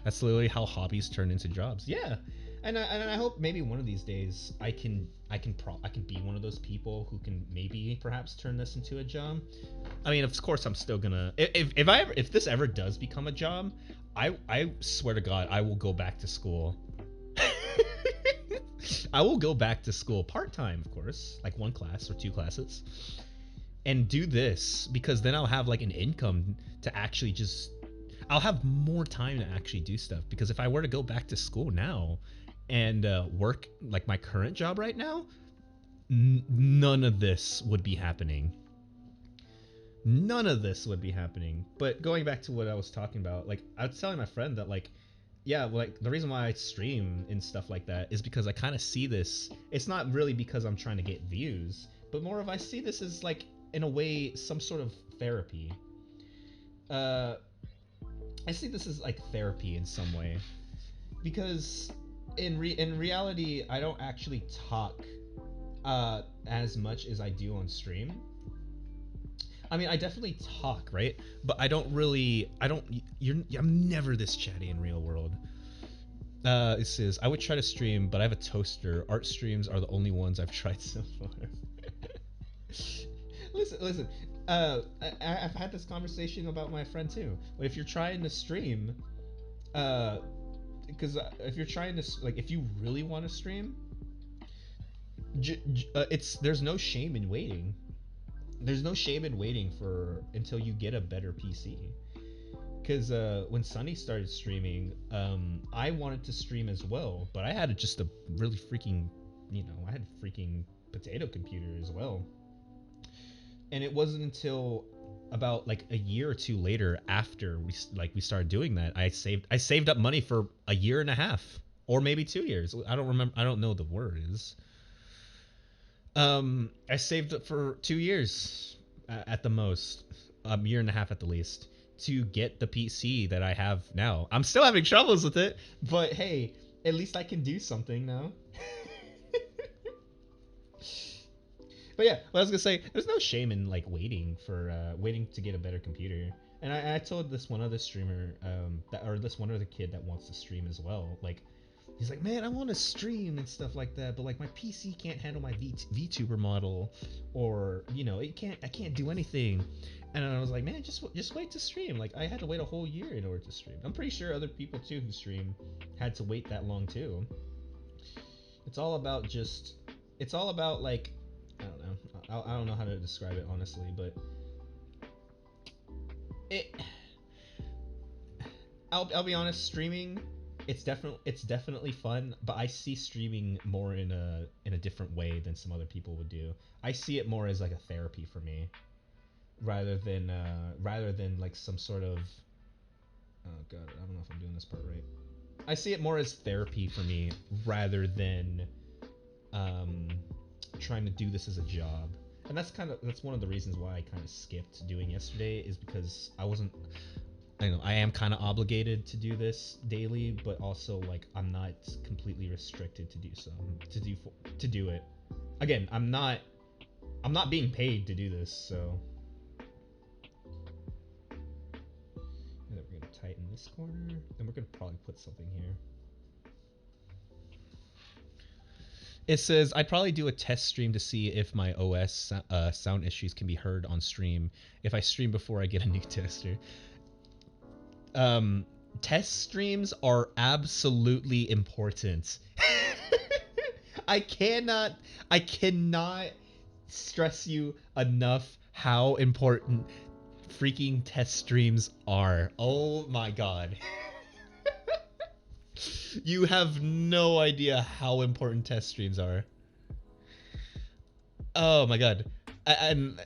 That's literally how hobbies turn into jobs. Yeah, And I hope maybe one of these days I can be one of those people who can maybe perhaps turn this into a job. I mean, of course, I'm still gonna if this ever does become a job, I swear to God, I will go back to school. I will go back to school part time, of course, like one class or two classes, and do this because then I'll have like an income to actually just. I'll have more time to actually do stuff because if I were to go back to school now and work like my current job right now, none of this would be happening. None of this would be happening. But going back to what I was talking about, like I was telling my friend that like, yeah, like the reason why I stream and stuff like that is because I kind of see this. It's not really because I'm trying to get views, but more of I see this as like in a way some sort of therapy. I see this as like therapy in some way because in reality I don't actually talk as much as I do on stream. I mean, I definitely talk, right? But I don't really. I don't. I'm never this chatty in real world. It says I would try to stream, but I have a toaster. Art streams are the only ones I've tried so far. Listen. I've had this conversation about my friend too. But if you're trying to stream, because if you're trying to like, if you really want to stream, there's no shame in waiting. There's no shame in waiting for until you get a better PC. Because when Sunny started streaming, I wanted to stream as well, but I had just a really freaking, I had a freaking potato computer as well. And it wasn't until about like a year or two later after we started doing that, I saved up money for a year and a half or maybe 2 years. I don't remember. I don't know the word is. I saved it for 2 years at the most, a year and a half at the least, to get the PC that I have now. I'm still having troubles with it, but hey, at least I can do something now. But yeah, what I was gonna say, there's no shame in like waiting to get a better computer. And I told this one other streamer, this one other kid that wants to stream as well, like. He's like, man, I want to stream and stuff like that, but like my PC can't handle my VTuber model, or I can't do anything. And I was like, man, just wait to stream. Like I had to wait a whole year in order to stream. I'm pretty sure other people too who stream had to wait that long too. It's all about like, I don't know. I don't know how to describe it honestly, but I'll be honest, streaming. It's definitely fun, but I see streaming more in a different way than some other people would do. I see it more as like a therapy for me, rather than like some sort of. Oh god, I don't know if I'm doing this part right. I see it more as therapy for me rather than trying to do this as a job. And that's one of the reasons why I kind of skipped doing yesterday, is because I am kind of obligated to do this daily, but also like I'm not completely restricted to do it. Again, I'm not being paid to do this, so. And then we're gonna tighten this corner, then we're gonna probably put something here. It says I'd probably do a test stream to see if my OS sound issues can be heard on stream if I stream before I get a new tester. Test streams are absolutely important. I cannot stress you enough how important freaking test streams are. Oh my god. You have no idea how important test streams are. Oh my god. And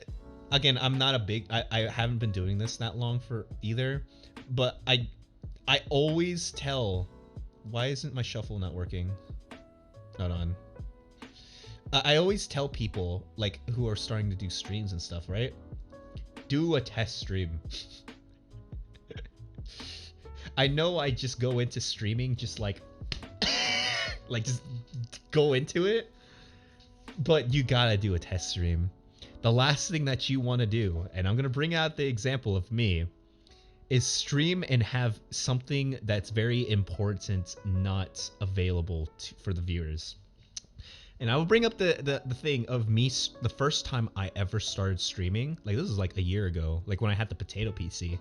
again, I'm not a big I haven't been doing this that long for either. But I always tell, why isn't my shuffle not working? Hold on. I always tell people like who are starting to do streams and stuff, right? Do a test stream. I know I just go into streaming just like just go into it, but you gotta do a test stream. The last thing that you want to do, and I'm gonna bring out the example of me, is stream and have something that's very important not available for the viewers. And I will bring up the thing of me, the first time I ever started streaming, like this is like a year ago, like when I had the potato PC.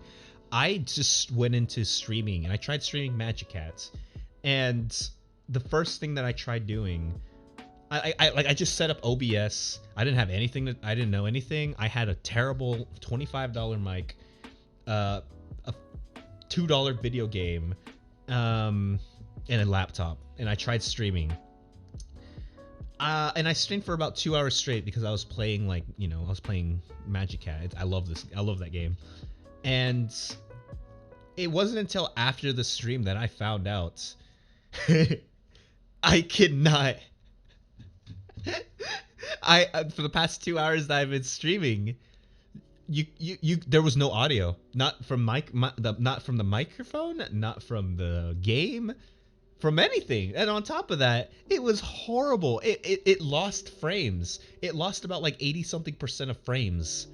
I just went into streaming and I tried streaming Magic Cats. And the first thing that I tried doing, I just set up OBS. I didn't have anything I didn't know anything. I had a terrible $25 mic, a $2 video game, and a laptop, and I tried streaming. And I streamed for about 2 hours straight because I was playing I was playing Magic Cat. I love that game. And it wasn't until after the stream that I found out I cannot. For the past 2 hours that I've been streaming, there was no audio, not from not from the microphone, not from the game, from anything. And on top of that, it was horrible. It lost frames. It lost about like 80 something % of frames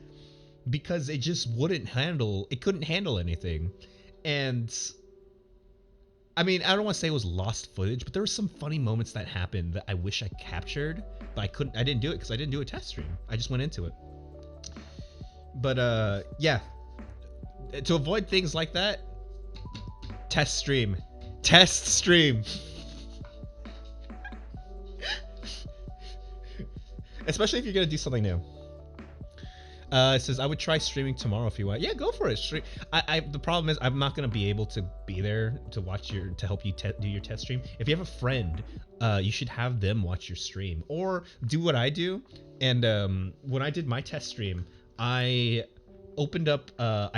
because it just couldn't handle anything. And I mean, I don't want to say it was lost footage, but there were some funny moments that happened that I wish I captured, but I didn't do it because I didn't do a test stream. I just went into it. But yeah, to avoid things like that, test stream. Especially if you're gonna do something new. It says I would try streaming tomorrow if you want. Yeah, go for it. The problem is I'm not gonna be able to be there to watch to help you do your test stream. If you have a friend, you should have them watch your stream or do what I do. And when I did my test stream, I opened up. I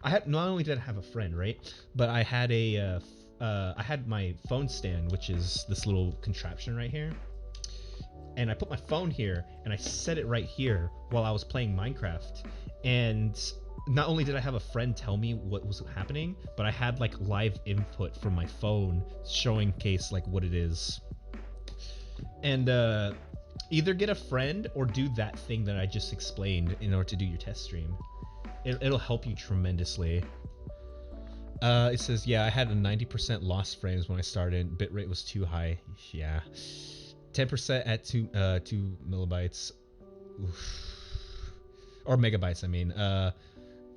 had not only did I have a friend, right, but I had I had my phone stand, which is this little contraption right here. And I put my phone here and I set it right here while I was playing Minecraft. And not only did I have a friend tell me what was happening, but I had like live input from my phone showing case like what it is. And either get a friend or do that thing that I just explained in order to do your test stream. It'll help you tremendously. It says, yeah, I had a 90% lost frames when I started. Bitrate was too high. Yeah. 10% at 2 millibytes. Oof. Or megabytes, I mean.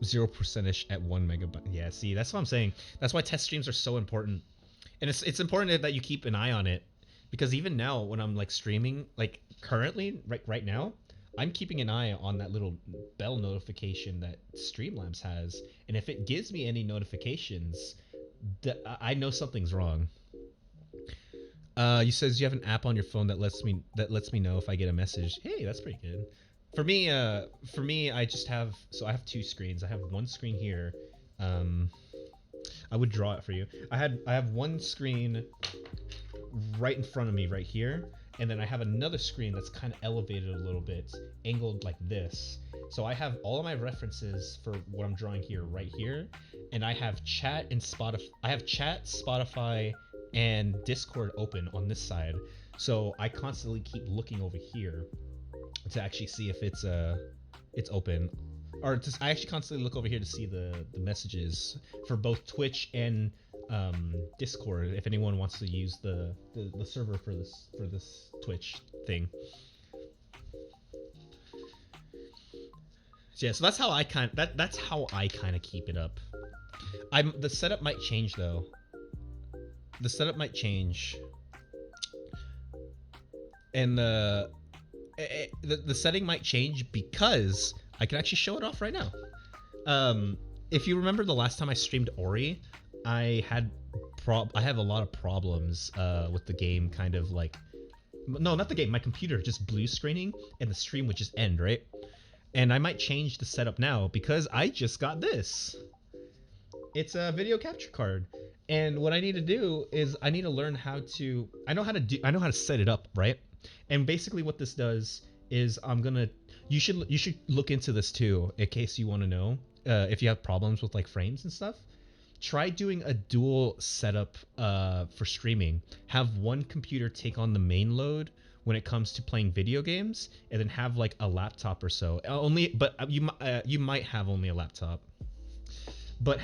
0% at 1 megabyte. Yeah, see, that's what I'm saying. That's why test streams are so important. And it's important that you keep an eye on it. Because even now, when I'm like streaming, like currently, right now, I'm keeping an eye on that little bell notification that Streamlabs has. And if it gives me any notifications, I know something's wrong. You says you have an app on your phone that lets me know if I get a message. Hey, that's pretty good. For me, I just have I have 2 screens. I have one screen here. I would draw it for you. I have one screen right in front of me right here, and then I have another screen that's kind of elevated a little bit, angled like this. So I have all of my references for what I'm drawing here right here, and I have chat and Spotify. I have chat, Spotify, and Discord open on this side, so I constantly keep looking over here to actually see if it's open, or I actually constantly look over here to see the messages for both Twitch and Discord if anyone wants to use the server for this Twitch thing. So yeah, so that's how I kind of keep it up. The setup might change though. The setup might change, and the setting might change because I can actually show it off right now. If you remember the last time I streamed Ori, I have a lot of problems with the game, kind of like, no, not the game, my computer just blue screening and the stream would just end, right? And I might change the setup now because I just got this. It's a video capture card. And what I need to do is I need to learn how to, I know how to set it up, right? And basically what this does is you should look into this too, in case you want to know, if you have problems with like frames and stuff. Try doing a dual setup for streaming. Have one computer take on the main load when it comes to playing video games, and then have like a laptop or so. But you might have only a laptop. But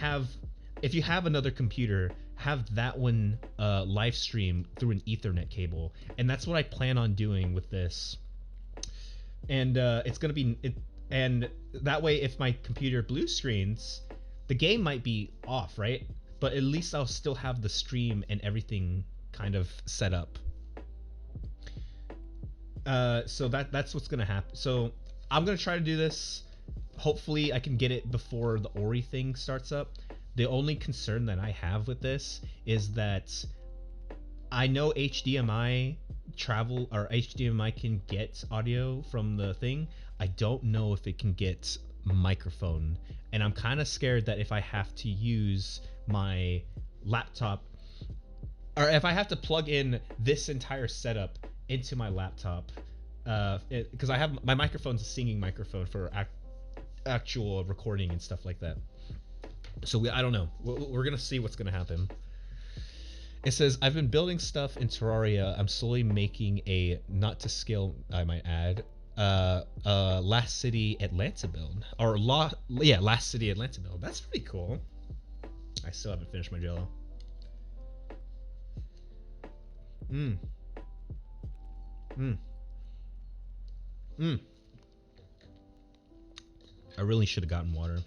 if you have another computer, have that one live stream through an Ethernet cable, and that's what I plan on doing with this. And it's gonna be it, and that way, if my computer blue screens, the game might be off, right? But at least I'll still have the stream and everything kind of set up. So that's what's gonna happen. So I'm gonna try to do this. Hopefully, I can get it before the Ori thing starts up. The only concern that I have with this is that I know HDMI travel or HDMI can get audio from the thing. I don't know if it can get microphone, and I'm kind of scared that if I have to use my laptop or if I have to plug in this entire setup into my laptop, because I have my microphone's a singing microphone for actual recording and stuff like that. So I don't know. We're gonna see what's gonna happen. It says, I've been building stuff in Terraria. I'm slowly making a, not to scale, I might add, Last City Atlanta build. Or, Last City Atlanta build. That's pretty cool. I still haven't finished my Jello. Mmm. Mmm. Mmm. I really should have gotten water.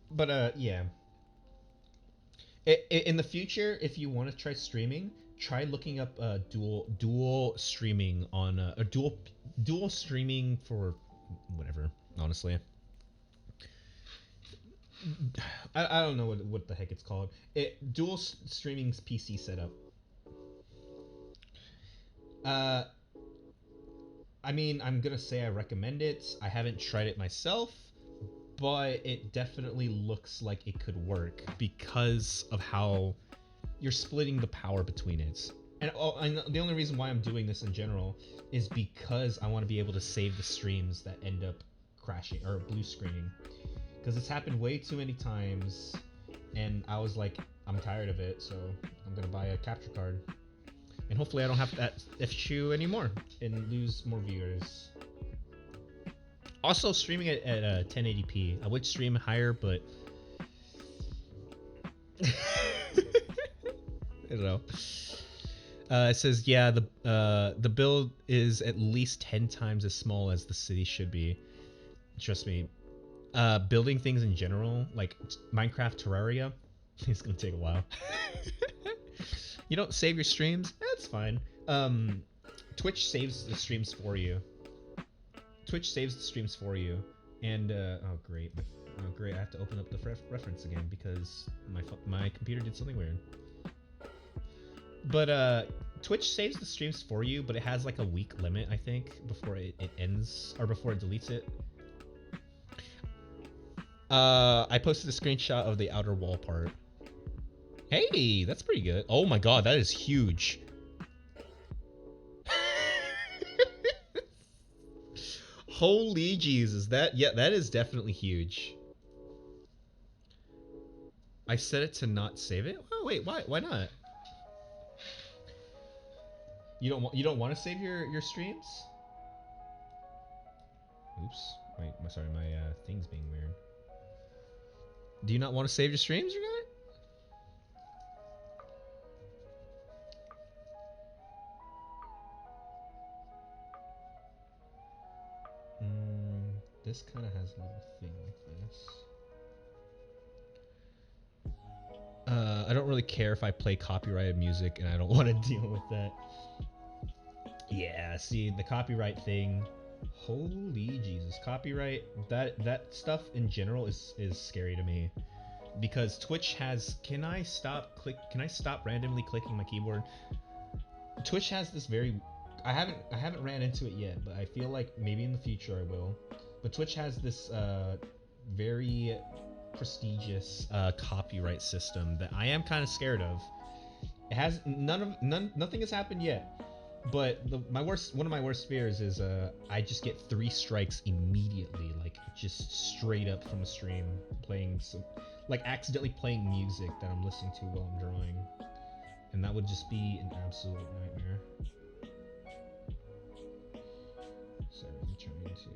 But, yeah. In the future, if you want to try streaming, try looking up dual streaming on a dual streaming for whatever. Honestly, I don't know what the heck it's called. Dual streaming's PC setup. I mean, I'm gonna say I recommend it. I haven't tried it myself, but it definitely looks like it could work because of how you're splitting the power between it. And the only reason why I'm doing this in general is because I want to be able to save the streams that end up crashing or blue screening, because it's happened way too many times, and I was like, I'm tired of it, so I'm gonna buy a capture card, and hopefully I don't have that issue anymore and lose more viewers. Also, streaming at 1080p. I would stream higher, but I don't know. It says, yeah, the build is at least 10 times as small as the city should be. Trust me. Building things in general, like Minecraft Terraria, it's gonna take a while. You don't save your streams? That's fine. Twitch saves the streams for you. Twitch saves the streams for you, and oh great, I have to open up the reference again because my computer did something weird. But Twitch saves the streams for you, but it has like a week limit, I think, before it ends or before it deletes it. I posted a screenshot of the outer wall part. Hey, that's pretty good. Oh my god, that is huge. Holy Jesus, that is definitely huge. I set it to not save it. Oh wait, why not? You don't want to save your streams? Oops. Wait, sorry, my thing's being weird. Do you not want to save your streams, or not? This kind of has a little thing like this. I don't really care if I play copyrighted music, and I don't want to deal with that. Yeah, see, the copyright thing. Holy Jesus, copyright. That stuff in general is scary to me, because Twitch has. Can I stop randomly clicking my keyboard? Twitch has this very. I haven't ran into it yet, but I feel like maybe in the future I will. But Twitch has this very prestigious copyright system that I am kind of scared of. It has nothing has happened yet, but one of my worst fears is I just get 3 strikes immediately, like just straight up from a stream, playing like accidentally playing music that I'm listening to while I'm drawing, and that would just be an absolute nightmare. Sorry, I'm trying to.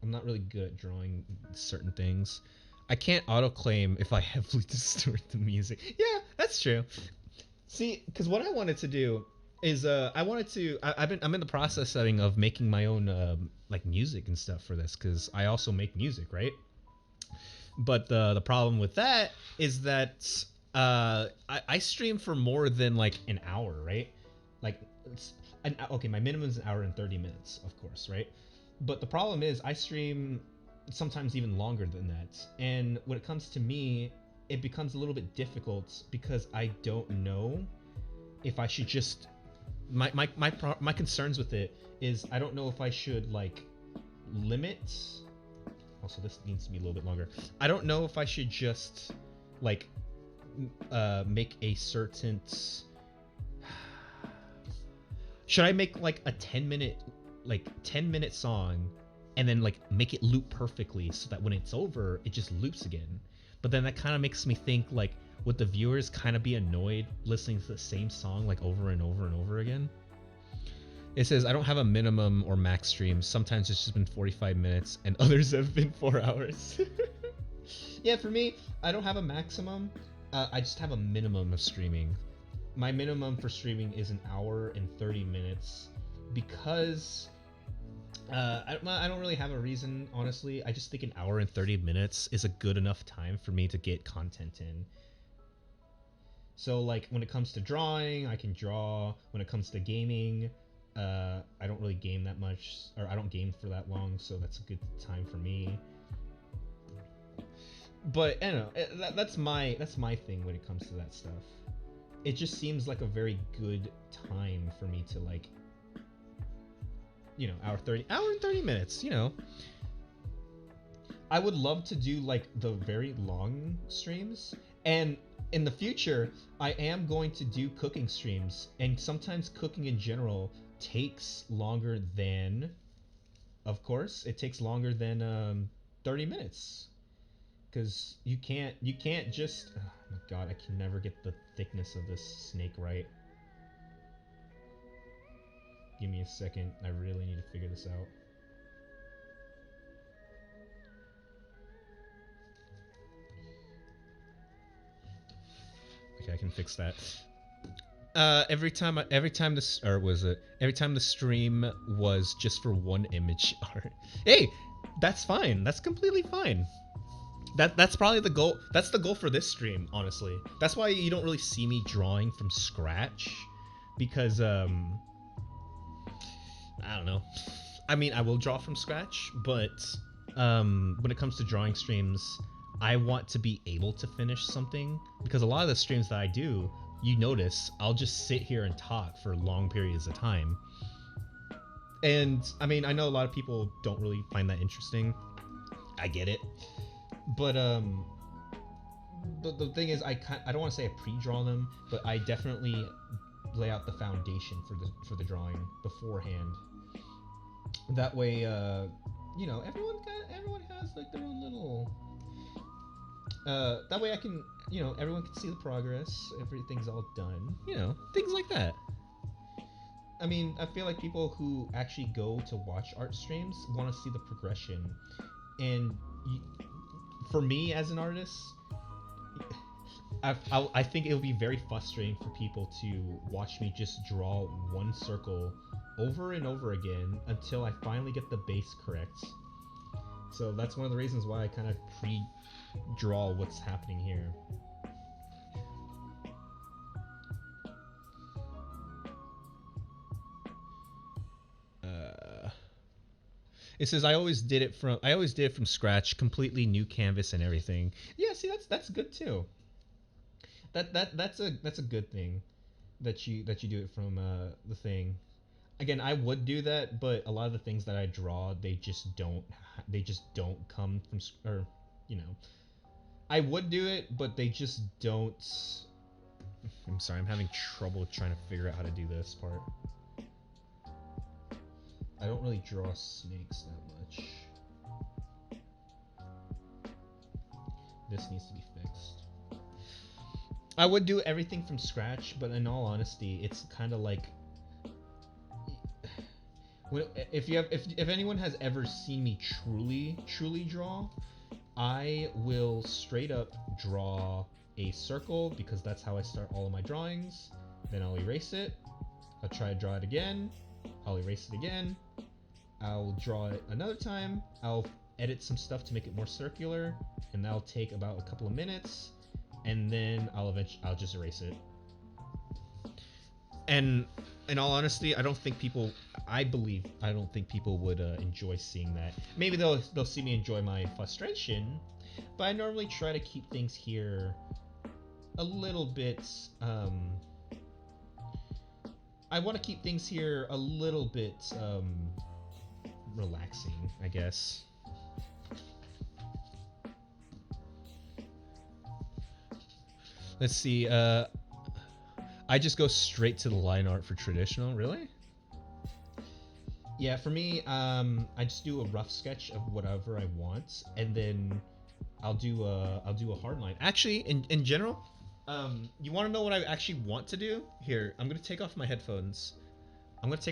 I'm not really good at drawing certain things. I can't autoclaim if I heavily distort the music. Yeah, that's true. See, because what I wanted to do is I wanted to I'm in the process setting of making my own like music and stuff for this because I also make music, right? But the problem with that is that I stream for more than like an hour, right? Like okay, my minimum is an hour and 30 minutes, of course, right? But the problem is I stream sometimes even longer than that. And when it comes to me, it becomes a little bit difficult because I don't know if I should just my concerns with it is I don't know if I should like limit. Also, this needs to be a little bit longer. I don't know if I should just like make a certain. Should I make like a 10-minute song, and then like make it loop perfectly so that when it's over, it just loops again? But then that kind of makes me think like, would the viewers kind of be annoyed listening to the same song like over and over and over again? It says, I don't have a minimum or max stream. Sometimes it's just been 45 minutes and others have been 4 hours. Yeah, for me, I don't have a maximum. I just have a minimum of streaming. My minimum for streaming is an hour and 30 minutes because I don't really have a reason, honestly. I just think an hour and 30 minutes is a good enough time for me to get content in. So like when it comes to drawing, I can draw. When it comes to gaming, I don't really game that much, or I don't game for that long, so that's a good time for me. But I don't know, that's my thing when it comes to that stuff. It just seems like a very good time for me to like, hour and 30 minutes, I would love to do like the very long streams, and in the future I am going to do cooking streams, and sometimes cooking in general takes longer than, of course, it takes longer than 30 minutes because you can't just, oh my god, I can never get the thickness of this snake right. Give me a second, I really need to figure this out. Okay, I can fix that. Every time the stream was just for one image art. Hey, that's fine. That's completely fine. That's probably the goal. That's the goal for this stream, honestly. That's why you don't really see me drawing from scratch, because I don't know. I mean, I will draw from scratch, but when it comes to drawing streams, I want to be able to finish something, because a lot of the streams that I do, you notice, I'll just sit here and talk for long periods of time. And I mean, I know a lot of people don't really find that interesting. I get it. But the thing is, I don't want to say I pre-draw them, but I definitely lay out the foundation for the drawing beforehand. That way, everyone has like their own little. That way I can, everyone can see the progress. Everything's all done. Things like that. I mean, I feel like people who actually go to watch art streams want to see the progression, and for me as an artist, I think it would be very frustrating for people to watch me just draw one circle over and over again until I finally get the base correct. So that's one of the reasons why I kind of pre-draw what's happening here. It says I always did it from scratch, completely new canvas and everything. Yeah, see, that's good too. That's a good thing that you do it from the thing. Again, I would do that, but a lot of the things that I draw, they just don't come from, or I would do it, but they just don't. I'm sorry, I'm having trouble trying to figure out how to do this part. I don't really draw snakes that much. This needs to be fixed. I would do everything from scratch, but in all honesty, it's kind of like If anyone has ever seen me truly draw, I will straight up draw a circle because that's how I start all of my drawings. Then I'll erase it. I'll try to draw it again. I'll erase it again. I'll draw it another time. I'll edit some stuff to make it more circular, and that'll take about a couple of minutes. And then I'll just erase it. And in all honesty, I don't think people would enjoy seeing that. Maybe they'll see me enjoy my frustration, but I normally try to keep things here a little bit. I want to keep things here a little bit relaxing, I guess. Let's see. I just go straight to the line art for traditional. Really? Yeah, for me, I just do a rough sketch of whatever I want, and then I'll do a hard line. Actually, in general, you want to know what I actually want to do? Here, I'm gonna take off my headphones. I'm gonna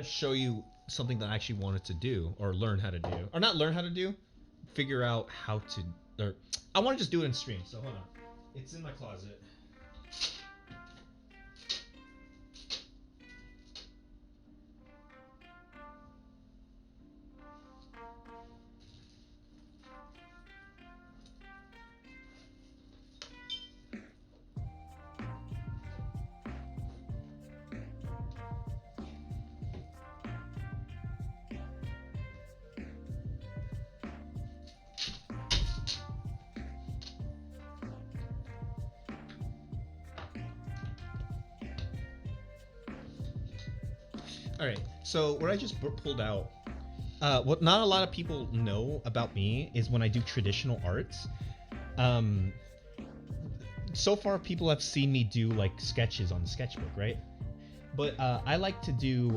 show you something that I actually wanted to do, or learn how to do, or not learn how to do, figure out how to. Or I want to just do it in stream. So hold on, it's in my closet. All right, so what I just pulled out, what not a lot of people know about me is when I do traditional arts. So far, people have seen me do like sketches on the sketchbook, right? But I like to do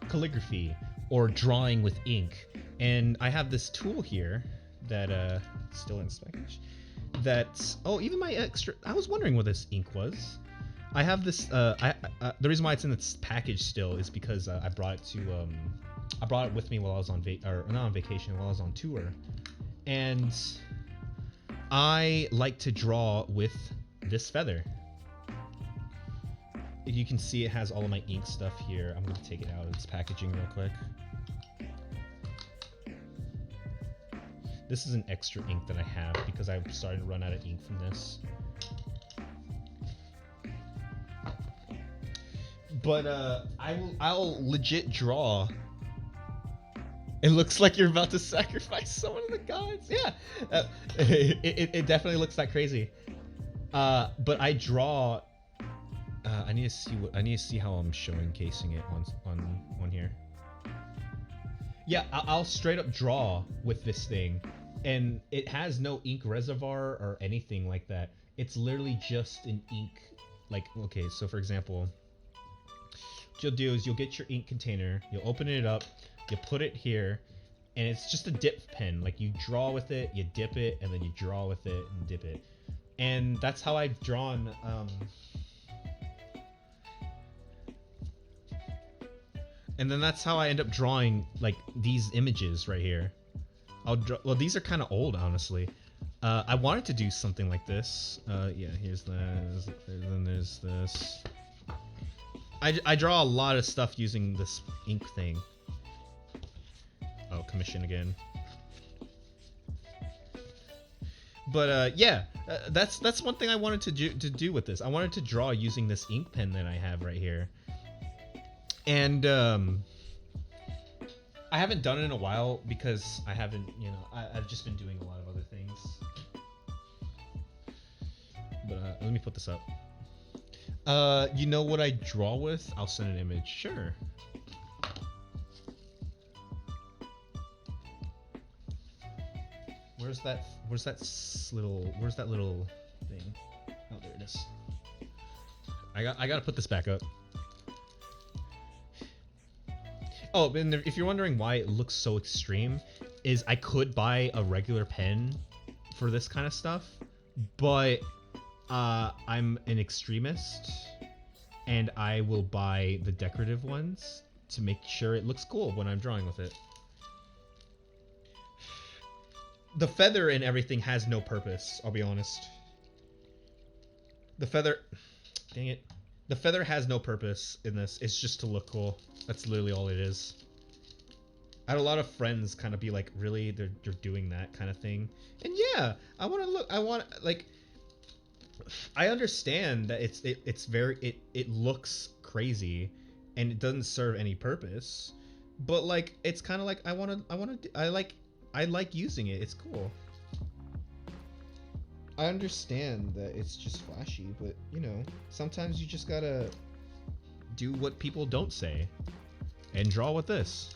calligraphy or drawing with ink, and I have this tool here that still in Spanish. That's even my extra. I was wondering what this ink was. I have this. The reason why it's in its package still is because I brought it with me while I was on not on vacation, while I was on tour, and I like to draw with this feather. You can see it has all of my ink stuff here. I'm gonna take it out of its packaging real quick. This is an extra ink that I have because I'm starting to run out of ink from this. But I'll legit draw. It looks like you're about to sacrifice someone of the gods. Yeah, it definitely looks that crazy. But I draw. I need to see how I'm showcasing it on here. Yeah, I'll straight up draw with this thing, and it has no ink reservoir or anything like that. It's literally just an ink. Like, okay, so for example, what you'll do is you'll get your ink container, you'll open it up, you put it here, and it's just a dip pen. Like, you draw with it, you dip it, and then you draw with it and dip it. And that's how I've drawn and then that's how I end up drawing like these images right here. I'll draw. Well, these are kind of old, honestly. I wanted to do something like this. Yeah, here's this. Then there's this. I draw a lot of stuff using this ink thing. Oh, commission again. But yeah, that's one thing I wanted to do with this. I wanted to draw using this ink pen that I have right here. And I haven't done it in a while because I haven't, I've just been doing a lot of other things. But let me put this up. You know what I draw with? I'll send an image. Sure. Where's that little thing? Oh, there it is. I gotta put this back up. Oh, and if you're wondering why it looks so extreme, is I could buy a regular pen for this kind of stuff, but I'm an extremist, and I will buy the decorative ones to make sure it looks cool when I'm drawing with it. The feather and everything has no purpose, I'll be honest. The feather... Dang it. The feather has no purpose in this. It's just to look cool. That's literally all it is. I had a lot of friends kind of be like, really? You're doing that kind of thing? And yeah, I want to look... I want, like... I understand that it looks crazy and it doesn't serve any purpose, but like it's kind of like I like using it. It's cool. I understand that it's just flashy, but you know, sometimes you just gotta do what people don't say and draw with this.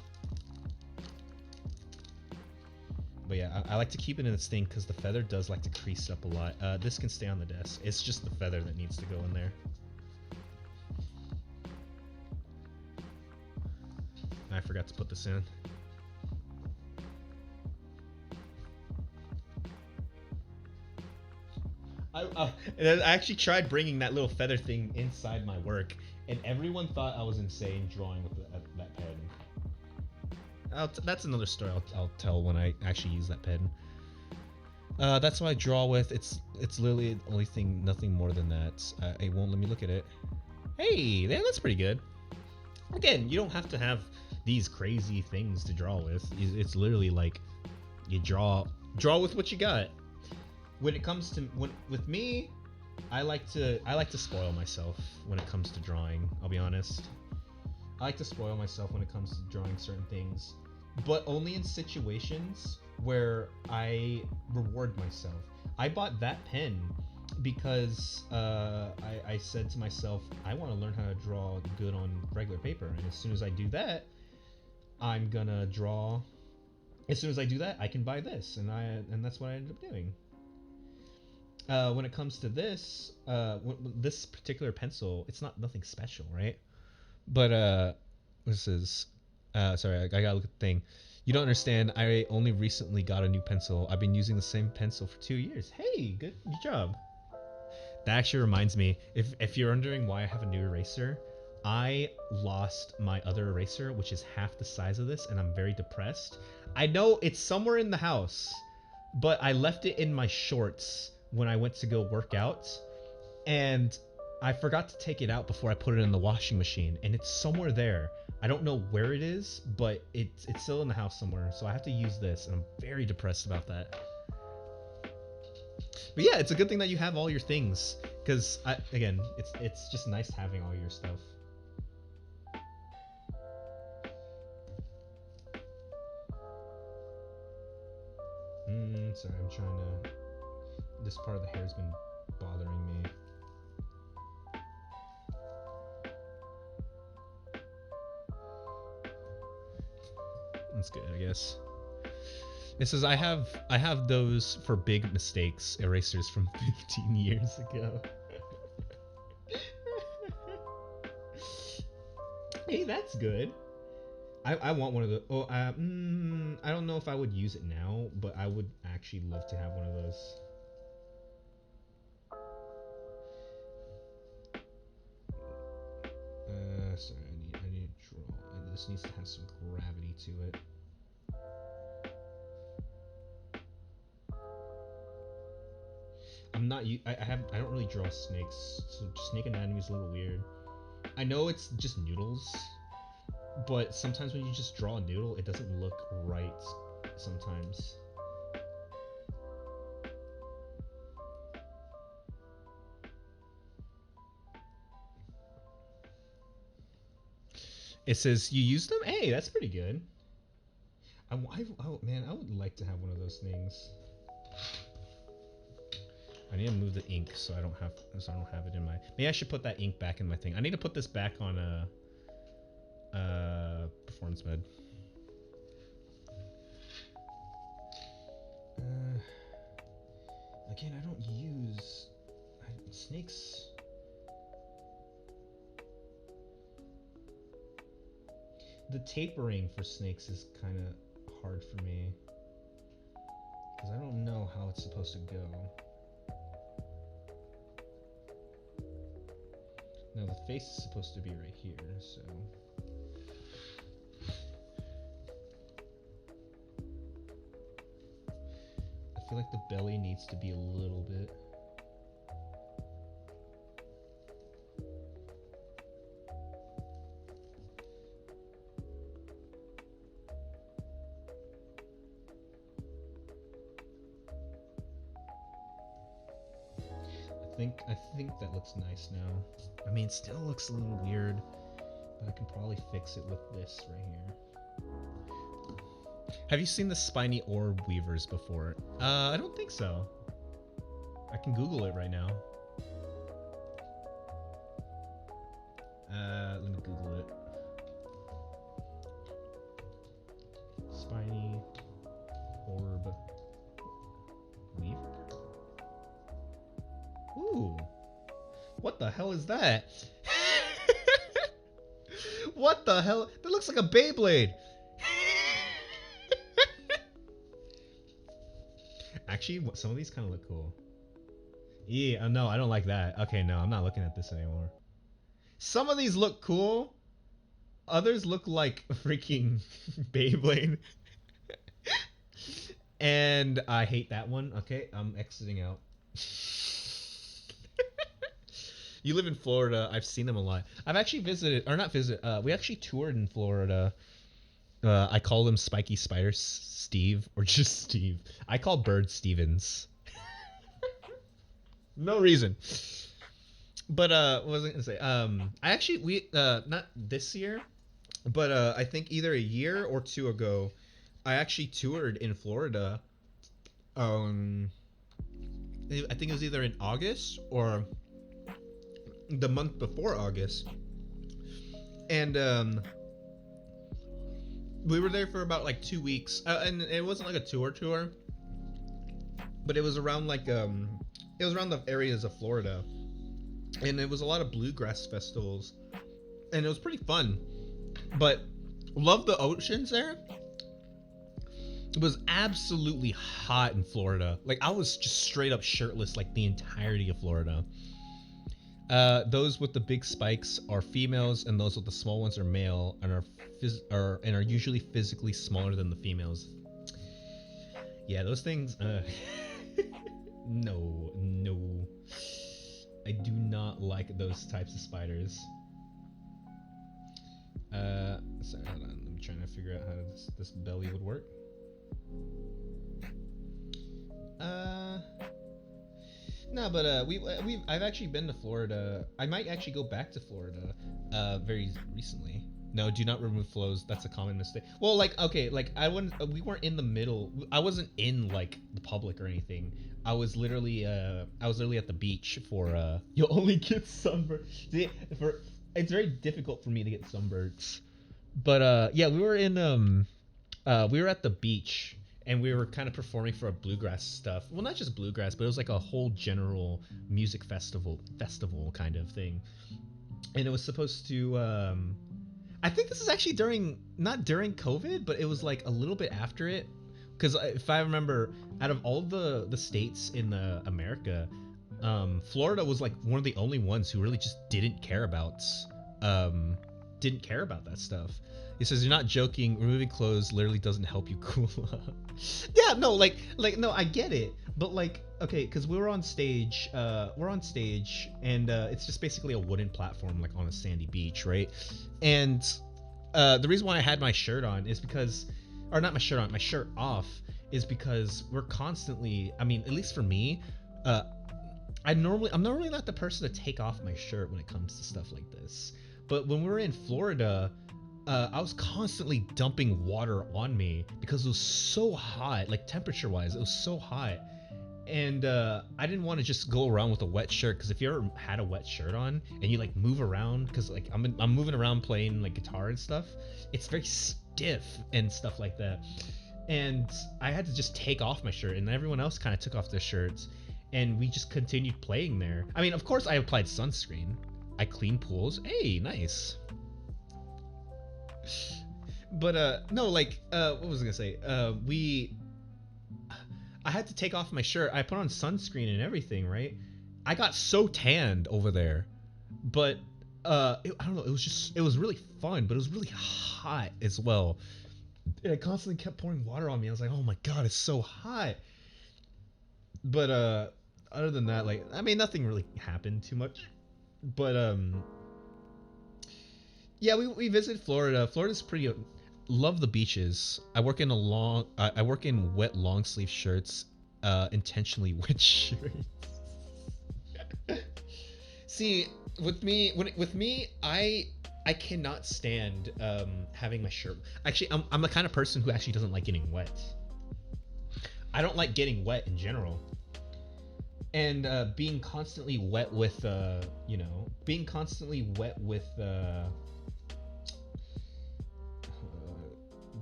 But yeah, I like to keep it in this thing because the feather does like to crease up a lot. This can stay on the desk. It's just the feather that needs to go in there. I forgot to put this in. I actually tried bringing that little feather thing inside my work, and everyone thought I was insane drawing with that pen. That's another story I'll tell when I actually use that pen. That's what I draw with. It's literally the only thing, nothing more than that. It won't let me look at it. Hey, that's pretty good. Again, you don't have to have these crazy things to draw with. It's literally like you draw with what you got. When it comes to with me, I like to spoil myself when it comes to drawing. I'll be honest. I like to spoil myself when it comes to drawing certain things, but only in situations where I reward myself. I bought that pen because I said to myself, I want to learn how to draw good on regular paper, and as soon as I do that, I'm gonna draw. As soon as I do that, I can buy this, and that's what I ended up doing. When it comes to this, this particular pencil, it's nothing special, right? But this is sorry, I gotta look at the thing. You don't understand. I only recently got a new pencil. I've been using the same pencil for 2 years. Hey, good job. That actually reminds me. If you're wondering why I have a new eraser, I lost my other eraser, which is half the size of this, and I'm very depressed. I know it's somewhere in the house, but I left it in my shorts when I went to go work out, and I forgot to take it out before I put it in the washing machine, and it's somewhere there. I don't know where it is, but it's still in the house somewhere, so I have to use this, and I'm very depressed about that. But yeah, it's a good thing that you have all your things, because again, it's just nice having all your stuff. Sorry, I'm trying to... This part of the hair's been bothering me. That's good, I guess. It says I have those for big mistakes erasers from 15 years ago. Hey, that's good. I want one of those. Oh, I don't know if I would use it now, but I would actually love to have one of those. Sorry, I need to draw. This needs to have some gravity to it. I don't really draw snakes, so snake anatomy is a little weird. I know it's just noodles, but sometimes when you just draw a noodle, it doesn't look right sometimes. It says you use them? Hey, that's pretty good. Man, I would like to have one of those things. I need to move the ink so I don't have it in my... Maybe I should put that ink back in my thing. I need to put this back on performance mode. Again, I don't use snakes. The tapering for snakes is kind of hard for me because I don't know how it's supposed to go. Now the face is supposed to be right here, so. I feel like the belly needs to be a little bit. I think that looks nice now. I mean, it still looks a little weird, but I can probably fix it with this right here. Have you seen the spiny orb weavers before? I don't think so. I can Google it right now. Let me Google it. Spiny orb weaver. Ooh. What the hell is that? What the hell? That looks like a Beyblade. Actually, some of these kind of look cool. Yeah, no, I don't like that. Okay, no, I'm not looking at this anymore. Some of these look cool. Others look like a freaking Beyblade. And I hate that one. Okay, I'm exiting out. You live in Florida. I've seen them a lot. I've actually visited, or not visited, we actually toured in Florida. I call them Spiky Spider Steve, or just Steve. I call Bird Stevens. No reason. But what was I gonna say? I actually not this year, but I think either a year or two ago, I actually toured in Florida. I think it was either in August or the month before August, and we were there for about like 2 weeks, and it wasn't like a tour, but it was around like it was around the areas of Florida, and it was a lot of bluegrass festivals, and it was pretty fun. But love the oceans there. It was absolutely hot in Florida. Like, I was just straight up shirtless like the entirety of Florida. Those with the big spikes are females, and those with the small ones are male, and are usually physically smaller than the females. Yeah, those things. No. I do not like those types of spiders. Sorry, hold on. I'm trying to figure out how this belly would work. No, but I've actually been to Florida. I might actually go back to Florida very recently. No, do not remove flows. That's a common mistake. Well, like, okay, like we weren't in the middle. I wasn't in like the public or anything. I was literally at the beach for you'll only get sunburn. See, it's very difficult for me to get sunbirds. But yeah, we were at the beach, and we were kind of performing for a bluegrass stuff. Well, not just bluegrass, but it was like a whole general music festival kind of thing. And it was supposed to I think this is actually not during COVID, but it was like a little bit after it. Because if I remember, out of all the states in America, Florida was like one of the only ones who really just didn't care about that stuff. He says, "You're not joking. Removing clothes literally doesn't help you cool up." Yeah, no, like no, I get it, but like, okay, because we're on stage, and it's just basically a wooden platform, like on a sandy beach, right? And the reason why I had my shirt on is because, or not my shirt on, my shirt off, is because we're constantly, I mean, at least for me, I'm normally not the person to take off my shirt when it comes to stuff like this. But when we were in Florida, I was constantly dumping water on me because it was so hot, like temperature-wise, it was so hot. And I didn't want to just go around with a wet shirt, because if you ever had a wet shirt on and you like move around, because like I'm moving around playing like guitar and stuff, it's very stiff and stuff like that. And I had to just take off my shirt, and everyone else kind of took off their shirts, and we just continued playing there. I mean, of course, I applied sunscreen. I cleaned pools. Hey, nice. But no, like what was I gonna say? I had to take off my shirt. I put on sunscreen and everything, right? I got so tanned over there, but I don't know. It was really fun, but it was really hot as well. And I constantly kept pouring water on me. I was like, oh my god, it's so hot. But other than that, like, I mean, nothing really happened too much. But yeah, we visited Florida. Florida's pretty. Love the beaches. I work in wet long sleeve shirts, intentionally wet shirts. See, with me, I cannot stand having my shirt. Actually, I'm the kind of person who actually doesn't like getting wet. I don't like getting wet in general. And being constantly wet with being constantly wet with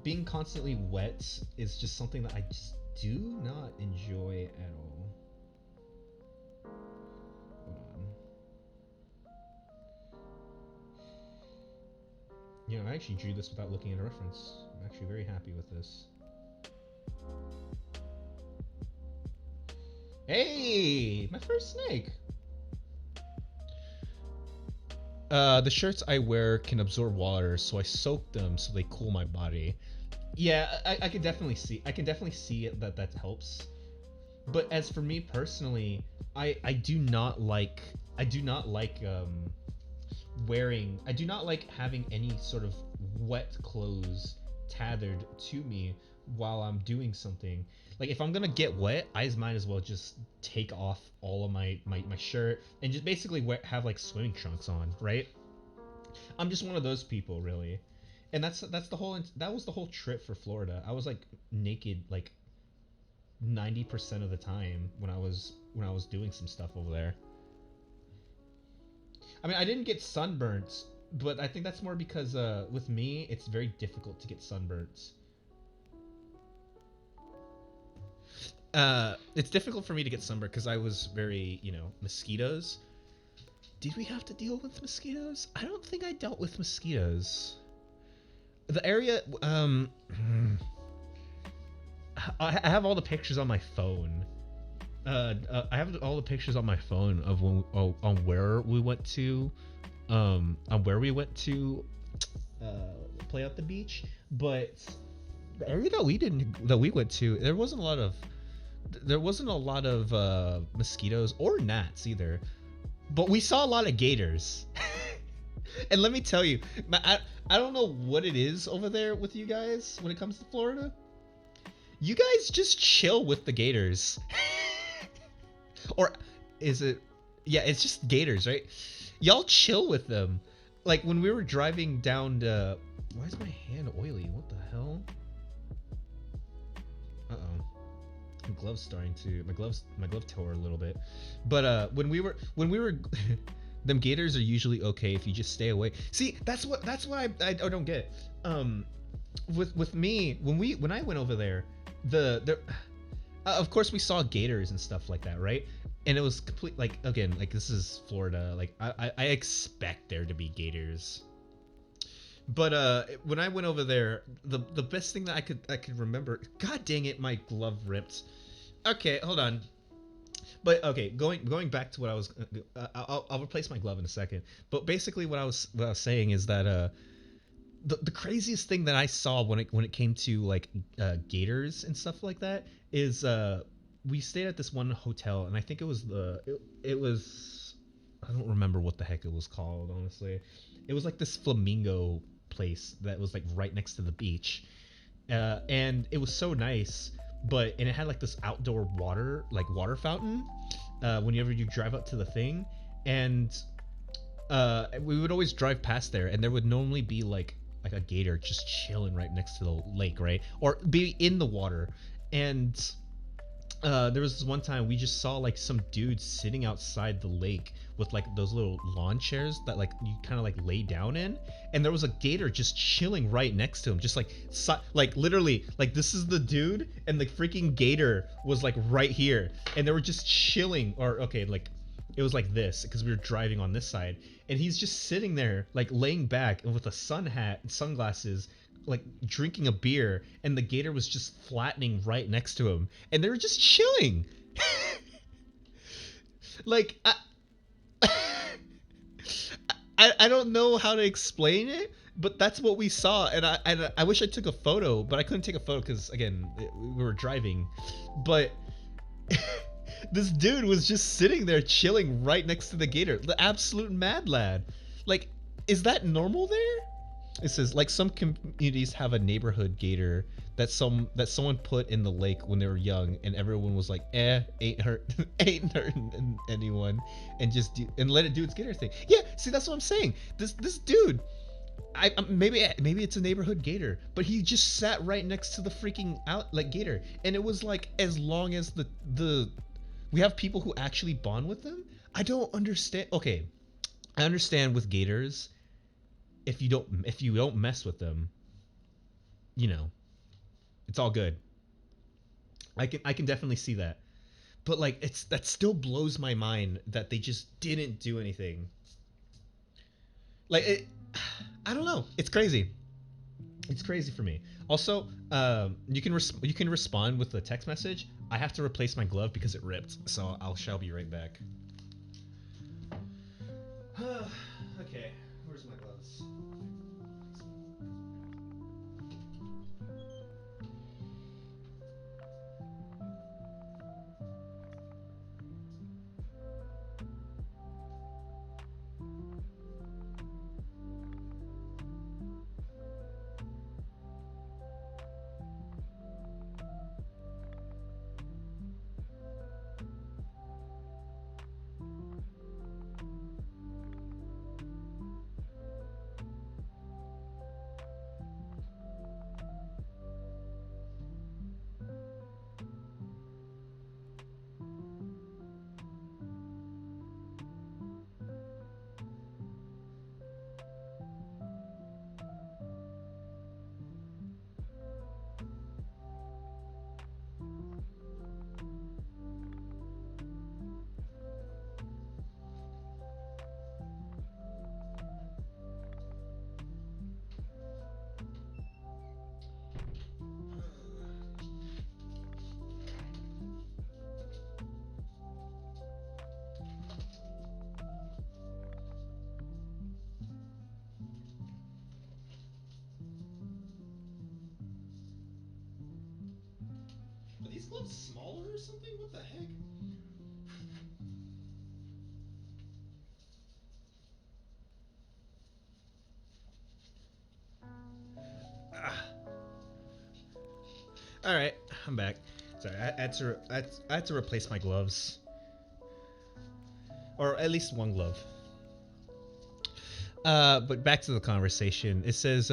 being constantly wet is just something that I just do not enjoy at all. Hold on. You know, I actually drew this without looking at a reference. I'm actually very happy with this. Hey, my first snake. The shirts I wear can absorb water, so I soak them so they cool my body. Yeah, I can definitely see. I can definitely see it that helps. But as for me personally, I do not like wearing. I do not like having any sort of wet clothes tethered to me while I'm doing something. Like if I'm gonna get wet, I might as well just take off all of my shirt and just basically have like swimming trunks on, right? I'm just one of those people, really. And that was the whole trip for Florida. I was like naked like 90% of the time when I was doing some stuff over there. I mean, I didn't get sunburnt, but I think that's more because with me, it's very difficult to get sunburnt. It's difficult for me to get sunburnt because I was very, mosquitoes. Did we have to deal with mosquitoes? I don't think I dealt with mosquitoes. The area, I have all the pictures on my phone. I have all the pictures on my phone of on where we went to, play at the beach. But the area that we went to, there wasn't a lot of mosquitoes or gnats either. But we saw a lot of gators. And let me tell you, I don't know what it is over there with you guys when it comes to Florida. You guys just chill with the gators. Or is it? Yeah, it's just gators, right? Y'all chill with them. Like when we were driving down to... Why is my hand oily? What the hell? Uh-oh. My glove's starting to... My glove tore a little bit. But when we were them gators are usually okay if you just stay away. See, that's what I don't get. With me, when I went over there, of course we saw gators and stuff like that, right? And it was complete, like, again, like, this is Florida, like I expect there to be gators. But when I went over there, the best thing that I could remember, god dang it, my glove ripped. Okay, hold on. But okay, going back to what I was, I'll replace my glove in a second. But basically, what I was saying is that the craziest thing that I saw when it came to like gators and stuff like that is we stayed at this one hotel, and I think it was it was, I don't remember what the heck it was called, honestly. It was like this flamingo place that was like right next to the beach, and it was so nice. And it had like this outdoor water fountain whenever you drive up to the thing. And we would always drive past there, and there would normally be like a gator just chilling right next to the lake, right? Or be in the water. And there was this one time we just saw like some dude sitting outside the lake with like those little lawn chairs that like you kind of like lay down in, and there was a gator just chilling right next to him, just like literally, like this is the dude and the freaking gator was like right here, and they were just chilling. Or okay, like it was like this because we were driving on this side, and he's just sitting there like laying back and with a sun hat and sunglasses, like drinking a beer, and the gator was just flattening right next to him, and they were just chilling. Like I don't know how to explain it, but that's what we saw, and I wish I took a photo, but I couldn't take a photo because again we were driving, but this dude was just sitting there chilling right next to the gator, the absolute mad lad. Like, is that normal there? It says like some communities have a neighborhood gator that someone put in the lake when they were young, and everyone was like, ain't hurt, ain't hurting anyone, and just and let it do its gator thing. Yeah, see, that's what I'm saying. This dude, maybe it's a neighborhood gator, but he just sat right next to the freaking out like gator, and it was like as long as the we have people who actually bond with them. I don't understand. Okay, I understand with gators, if you don't mess with them, you know, it's all good. I can definitely see that. But like that still blows my mind that they just didn't do anything. Like I don't know. It's crazy. It's crazy for me. Also, you can you can respond with a text message. I have to replace my glove because it ripped, so shall be right back. Okay, where's my gloves? Are these gloves smaller or something? What the heck? Ah. All right, I'm back. Sorry, I had to replace my gloves, or at least one glove. But back to the conversation. It says,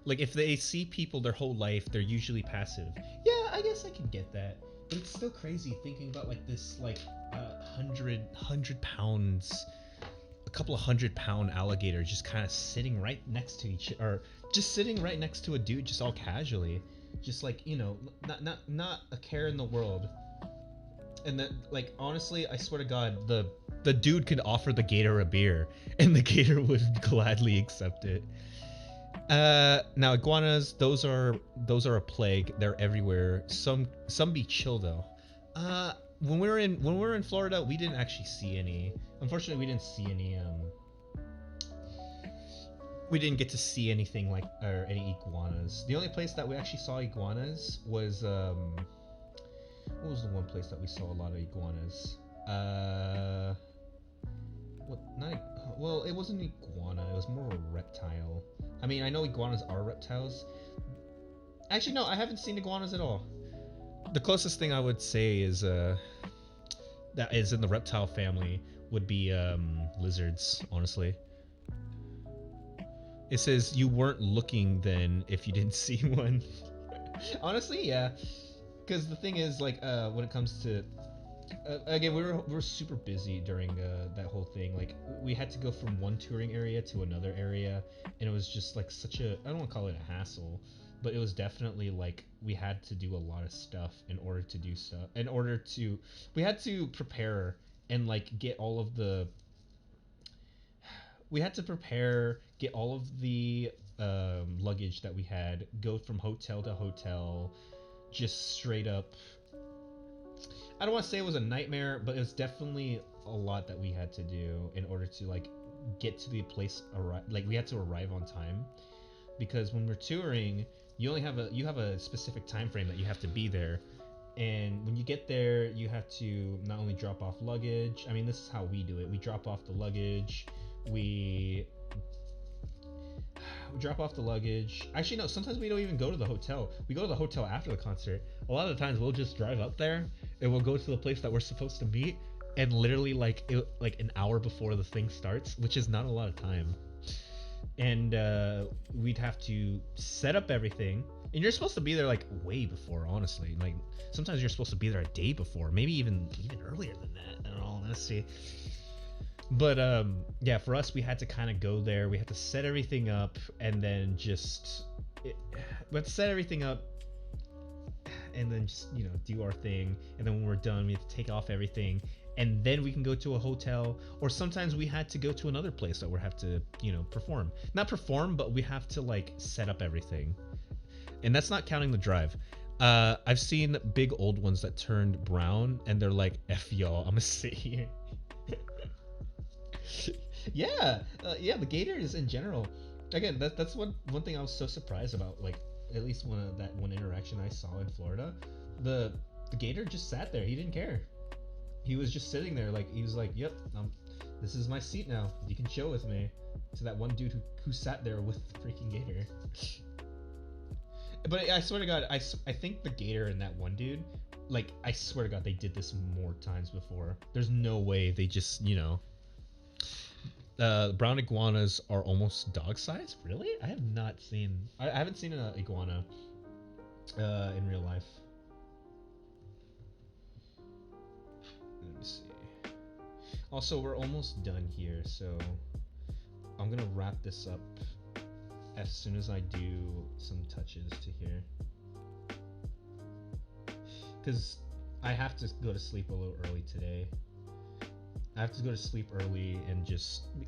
like if they see people their whole life, they're usually passive. Yeah, I guess I can get that. But it's still crazy thinking about like this, like 100 pounds, a couple of 100 pound alligator just kind of sitting right next to or just sitting right next to a dude, just all casually, just like not a care in the world. And then like honestly, I swear to God, the dude could offer the gator a beer, and the gator would gladly accept it. Now iguanas, those are a plague. They're everywhere. Some be chill though. When we were in Florida, we didn't actually see any. Unfortunately, we didn't see any. We didn't get to see anything like or any iguanas. The only place that we actually saw iguanas was what was the one place that we saw a lot of iguanas? What? Not. Well, it wasn't an iguana. It was more of a reptile. I mean, I know iguanas are reptiles. Actually, no, I haven't seen iguanas at all. The closest thing I would say is that is in the reptile family would be lizards. Honestly, it says you weren't looking then if you didn't see one. Honestly, yeah. Because the thing is, like, when it comes to again, we were super busy during that whole thing. Like, we had to go from one touring area to another area, and it was just like such a I don't want to call it a hassle, but it was definitely like we had to do a lot of stuff in order to do stuff. In order to, we had to prepare and like get all of the. We had to prepare, get all of the luggage that we had, go from hotel to hotel, just straight up. I don't want to say it was a nightmare, but it was definitely a lot that we had to do in order to like get to the place like we had to arrive on time, because when we're touring, you have a specific time frame that you have to be there. And when you get there, you have to not only drop off luggage. I mean, this is how we do it. We drop off the luggage. We drop off the luggage. Actually, no. Sometimes we don't even go to the hotel. We go to the hotel after the concert. A lot of the times, we'll just drive up there and we'll go to the place that we're supposed to meet. And literally, like an hour before the thing starts, which is not a lot of time. And we'd have to set up everything. And you're supposed to be there like way before, honestly. Like sometimes you're supposed to be there a day before, maybe even earlier than that. In all honesty. But yeah, for us, we had to kind of go there. We had to set everything up, and then we had to set everything up, and then just do our thing. And then when we're done, we have to take off everything, and then we can go to a hotel. Or sometimes we had to go to another place that we have to perform. Not perform, but we have to like set up everything. And that's not counting the drive. I've seen big old ones that turned brown, and they're like, "F y'all, I'm gonna sit here." Yeah, the Gators in general. Again, that's one thing I was so surprised about. Like, at least that one interaction I saw in Florida, the Gator just sat there. He didn't care. He was just sitting there, like he was like, "Yep, this is my seat now. You can chill with me." To that one dude who sat there with the freaking Gator. But I swear to God, I think the Gator and that one dude, like, I swear to God, they did this more times before. There's no way they just, brown iguanas are almost dog size. Really? I haven't seen an iguana in real life. Let me see. Also, we're almost done here, so I'm gonna wrap this up as soon as I do some touches to here, because I have to go to sleep a little early today. I have to go to sleep early and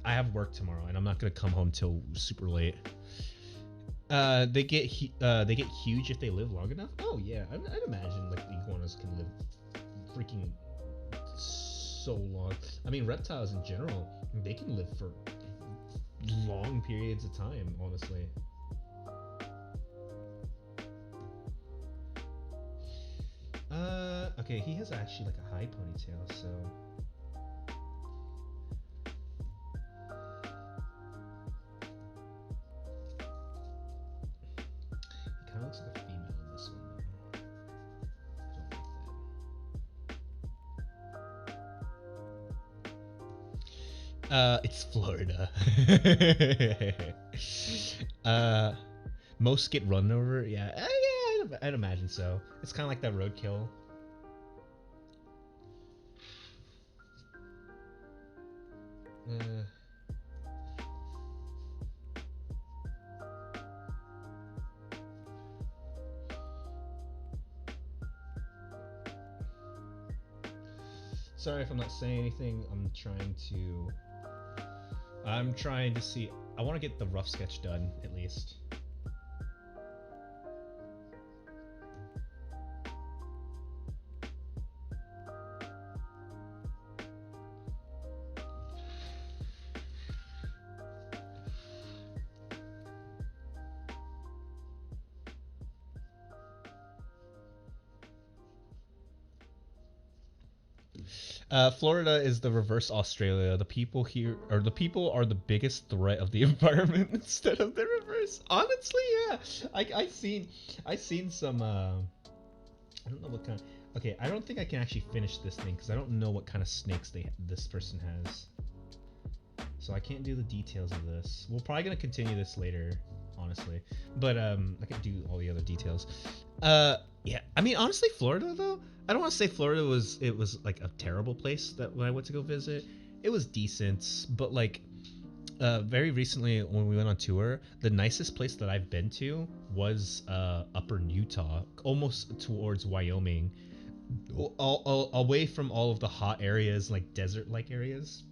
I have work tomorrow, and I'm not gonna come home till super late. They get huge if they live long enough. Oh yeah, I'd imagine like the iguanas can live freaking so long. I mean, reptiles in general, they can live for long periods of time, honestly. Okay, he has actually like a high ponytail, so he kind of looks like a female in this one though. I don't like that. It's Florida. Most get run over. Yeah, yeah, I'd imagine so. It's kind of like that roadkill. Sorry if I'm not saying anything. I'm trying to see. I want to get the rough sketch done at least. Florida is the reverse Australia. The people are the biggest threat of the environment instead of the reverse. Honestly, yeah. I seen some. I don't know what kind. Okay, I don't think I can actually finish this thing because I don't know what kind of snakes this person has. So I can't do the details of this. We're probably gonna continue this later, honestly. But I can do all the other details. Yeah. I mean, honestly, Florida though. I don't want to say Florida was like a terrible place that when I went to go visit. It was decent, but like very recently when we went on tour, the nicest place that I've been to was Upper Utah, almost towards Wyoming, away from all of the hot areas, like desert-like areas.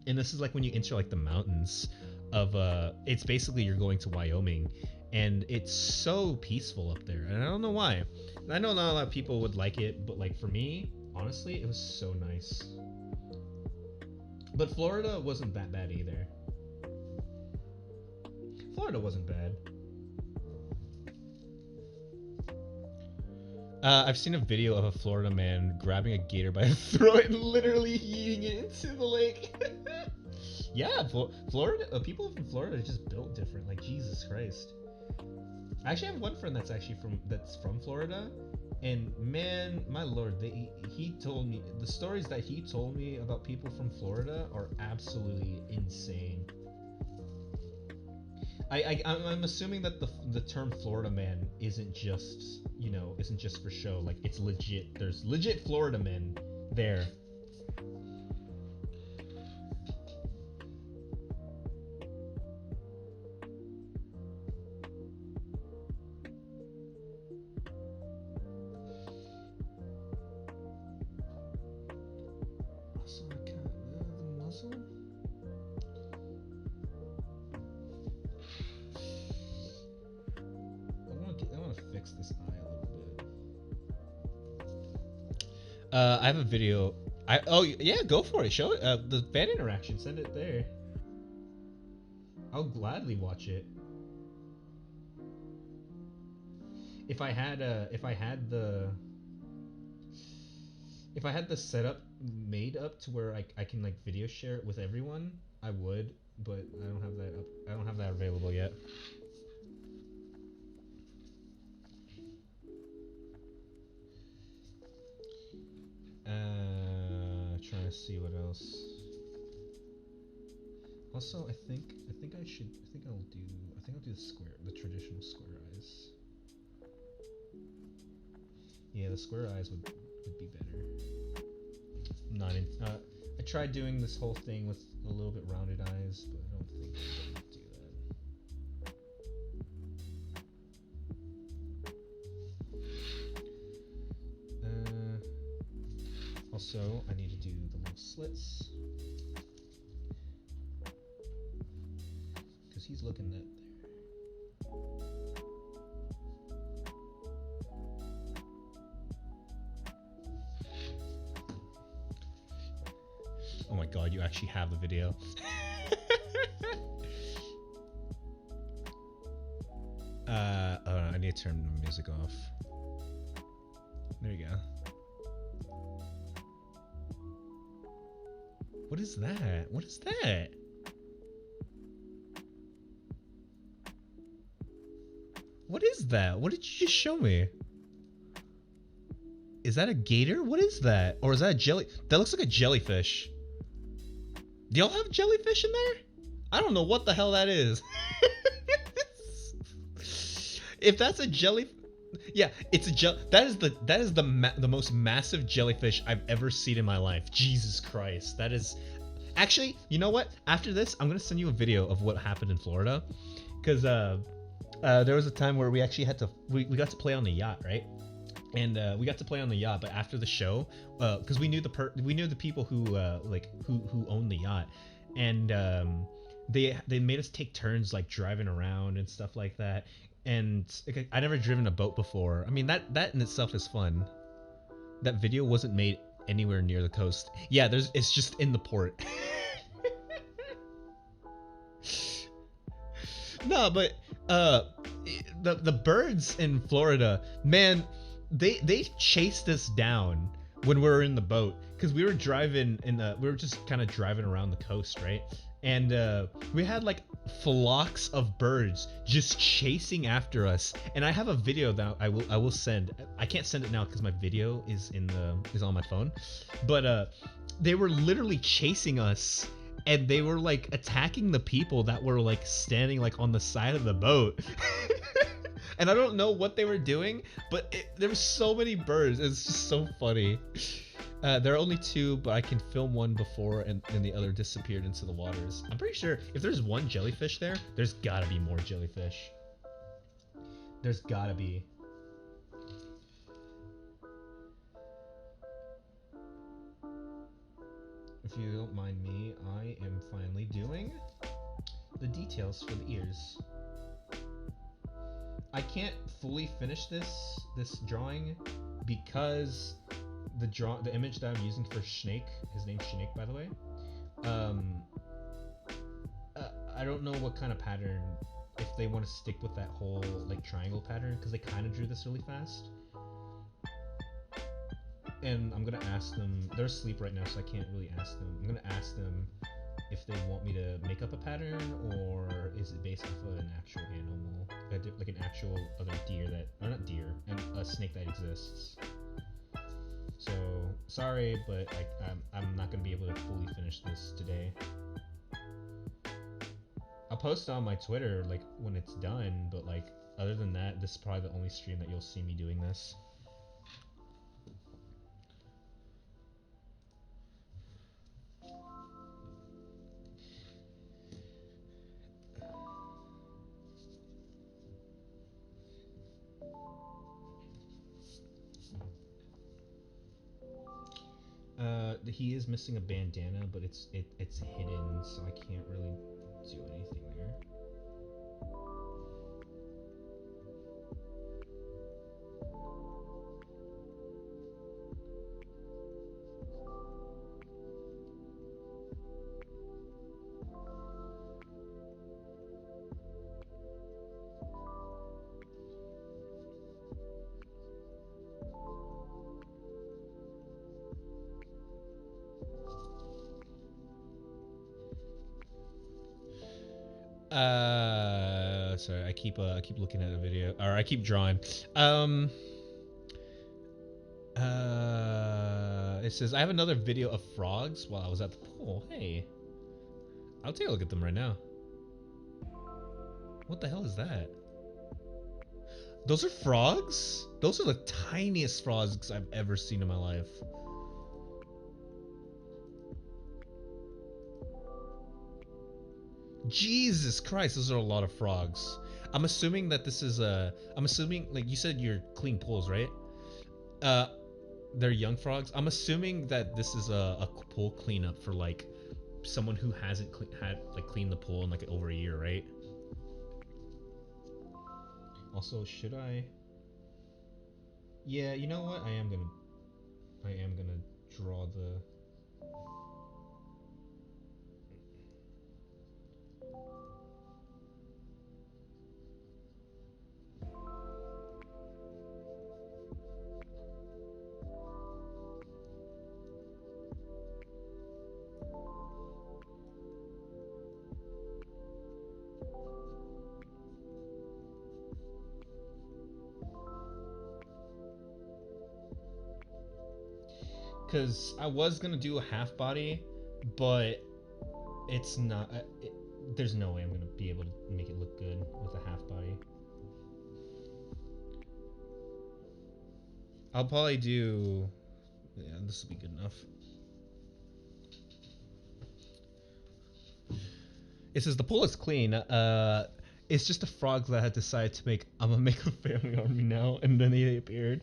And this is like when you enter like the mountains of it's basically you're going to Wyoming, and it's so peaceful up there, and I don't know why. I know not a lot of people would like it, but like for me, honestly, it was so nice. But Florida wasn't that bad either. Florida wasn't bad. I've seen a video of a Florida man grabbing a gator by the throat and literally yeeting it into the lake. Yeah, Florida. People from Florida are just built different. Like Jesus Christ. I actually have one friend that's from Florida, and man, my lord, he told me the stories that he told me about people from Florida are absolutely insane. I'm assuming that the term Florida man isn't just for show. Like it's legit. There's legit Florida men there. The muzzle. I want to fix this eye a little bit. I have a video. Oh yeah, go for it. Show it. The fan interaction. Send it there. I'll gladly watch it. If I had the setup made up to where I can like video share it with everyone, I would, but I don't have that up. I don't have that available yet. Trying to see what else. Also, I think I'll do the traditional square eyes. Yeah, the square eyes would be better. I tried doing this whole thing with a little bit rounded eyes, but I don't think I'm gonna do that. Also, I need to do the little slits because he's looking at there. Oh my god, you actually have the video. I need to turn the music off. There you go. What is that? What is that? What is that? What did you just show me? Is that a gator? What is that? Or is that a jelly? That looks like a jellyfish. Do y'all have jellyfish in there? I don't know what the hell that is. If that's a jelly, yeah, it's a that is the most massive jellyfish I've ever seen in my life. Jesus Christ, that is. Actually, you know what? After this, I'm gonna send you a video of what happened in Florida, because there was a time where we actually had to we got to play on the yacht, right? And we got to play on the yacht, but after the show, because we knew the people who who owned the yacht, and they made us take turns like driving around and stuff like that. And like, I never driven a boat before. I mean that in itself is fun. That video wasn't made anywhere near the coast. Yeah, it's just in the port. No, but the birds in Florida, man. They chased us down when we were in the boat because we were driving we were just kind of driving around the coast, right? And we had like flocks of birds just chasing after us. And I have a video that I will send. I can't send it now because my video is on my phone. But they were literally chasing us, and they were like attacking the people that were like standing like on the side of the boat. And I don't know what they were doing, but there were so many birds. It's just so funny. There are only two, but I can film one before and the other disappeared into the waters. I'm pretty sure if there's one jellyfish there, there's gotta be more jellyfish. There's gotta be. If you don't mind me, I am finally doing the details for the ears. I can't fully finish this drawing because the image that I'm using for Snake, his name's Snake by the way, I don't know what kind of pattern if they want to stick with that whole like triangle pattern, because they kind of drew this really fast. And I'm gonna ask them. They're asleep right now, so I can't really ask them. I'm gonna ask them if they want me to make up a pattern, or is it based off of an actual animal, like an actual other deer that, or not deer, and a snake that exists. So sorry, but like I'm not gonna be able to fully finish this today. I'll post on my Twitter like when it's done, but like other than that, this is probably the only stream that you'll see me doing this. He is missing a bandana, but it's hidden, so I can't really do anything there. Sorry, I keep looking at a video, or I keep drawing. It says I have another video of frogs while I was at the pool. Hey, I'll take a look at them right now. What the hell is that? Those are frogs? Those are the tiniest frogs I've ever seen in my life. Jesus Christ, those are a lot of frogs. I'm assuming that this is I'm assuming, like you said, you're clean pools, right? They're young frogs. I'm assuming that this is a pool cleanup for like someone who hasn't cleaned the pool in like over a year, right? Also, should I? Yeah, you know what? I am gonna draw the. Because I was gonna do a half body, but it's not. There's no way I'm gonna be able to make it look good with a half body. I'll probably do. Yeah, this will be good enough. It says the pool is clean. It's just the frogs that had decided to make. I'm gonna make a family army now, and then they appeared.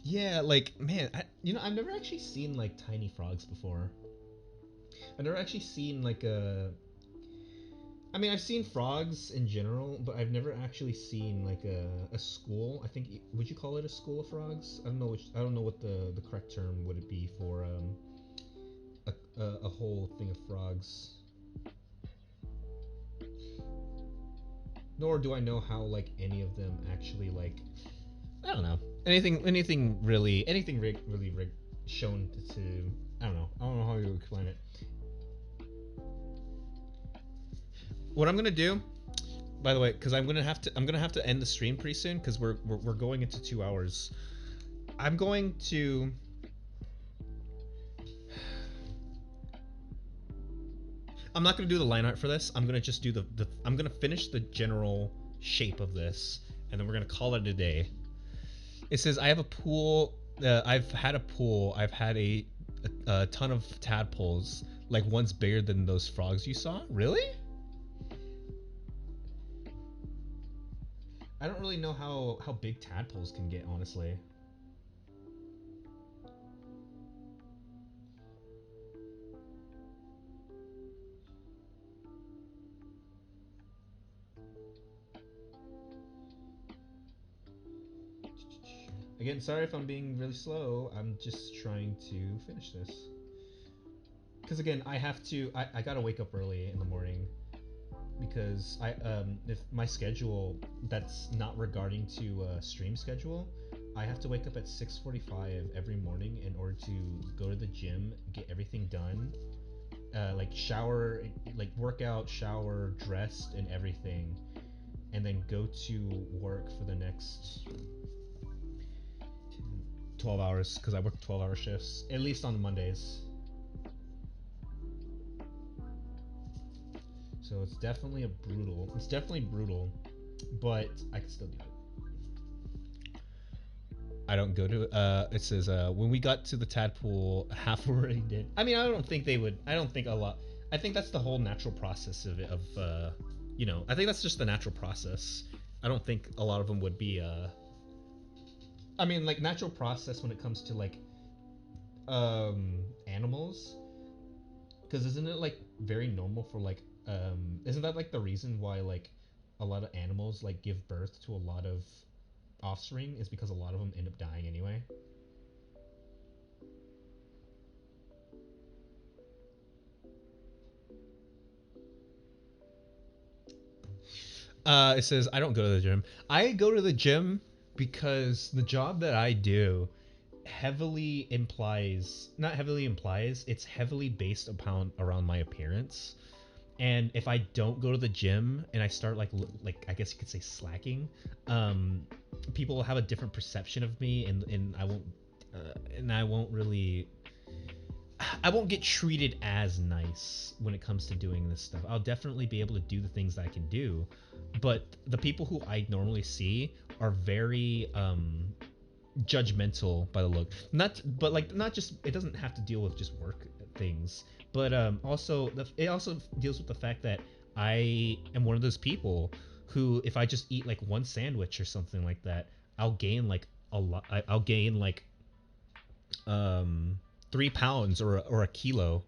Yeah, like man, I've never actually seen like tiny frogs before. I've never actually seen like a. I mean, I've seen frogs in general, but I've never actually seen like a school. I think would you call it a school of frogs? I don't know which. I don't know what the correct term would it be for a whole thing of frogs. Nor do I know how like any of them actually like. I don't know anything really shown to. I don't know. I don't know how you explain it. What I'm gonna do, by the way, because I'm gonna have to end the stream pretty soon because we're going into 2 hours. I'm going to. I'm not gonna do the line art for this. I'm gonna just do I'm gonna finish the general shape of this, and then we're gonna call it a day. It says I have a pool. I've had a pool. I've had a ton of tadpoles, like one's bigger than those frogs you saw. Really? I don't really know how big tadpoles can get, honestly. Again, sorry if I'm being really slow. I'm just trying to finish this. because again, I have to. I gotta wake up early in the morning because I if my schedule that's not regarding to stream schedule, I have to wake up at 6:45 every morning in order to go to the gym, get everything done, like shower, like workout, shower, dressed, and everything, and then go to work for the next 12 hours because I work 12-hour shifts at least on Mondays. So it's definitely a brutal. It's definitely brutal, but I can still do it. I don't go to. It says when we got to the tadpole, half already did. I mean, I don't think they would. I don't think a lot. I think that's the whole natural process of it. Of you know, I think that's just the natural process. I don't think a lot of them would be. I mean, like natural process when it comes to like animals, because isn't it like very normal for like isn't that like the reason why like a lot of animals like give birth to a lot of offspring is because a lot of them end up dying anyway. It says I don't go to the gym. I go to the gym because the job that I do heavily implies, not heavily implies, it's heavily based upon around my appearance. And if I don't go to the gym and I start like I guess you could say slacking, um, people will have a different perception of me, and I won't really, I won't get treated as nice when it comes to doing this stuff. I'll definitely be able to do the things that I can do, but the people who I normally see are very judgmental by the look. Not, but like not just, it doesn't have to deal with just work things, but also it also deals with the fact that I am one of those people who, if I just eat like one sandwich or something like that, I'll gain like a lot. I'll gain like um 3 pounds or a kilo.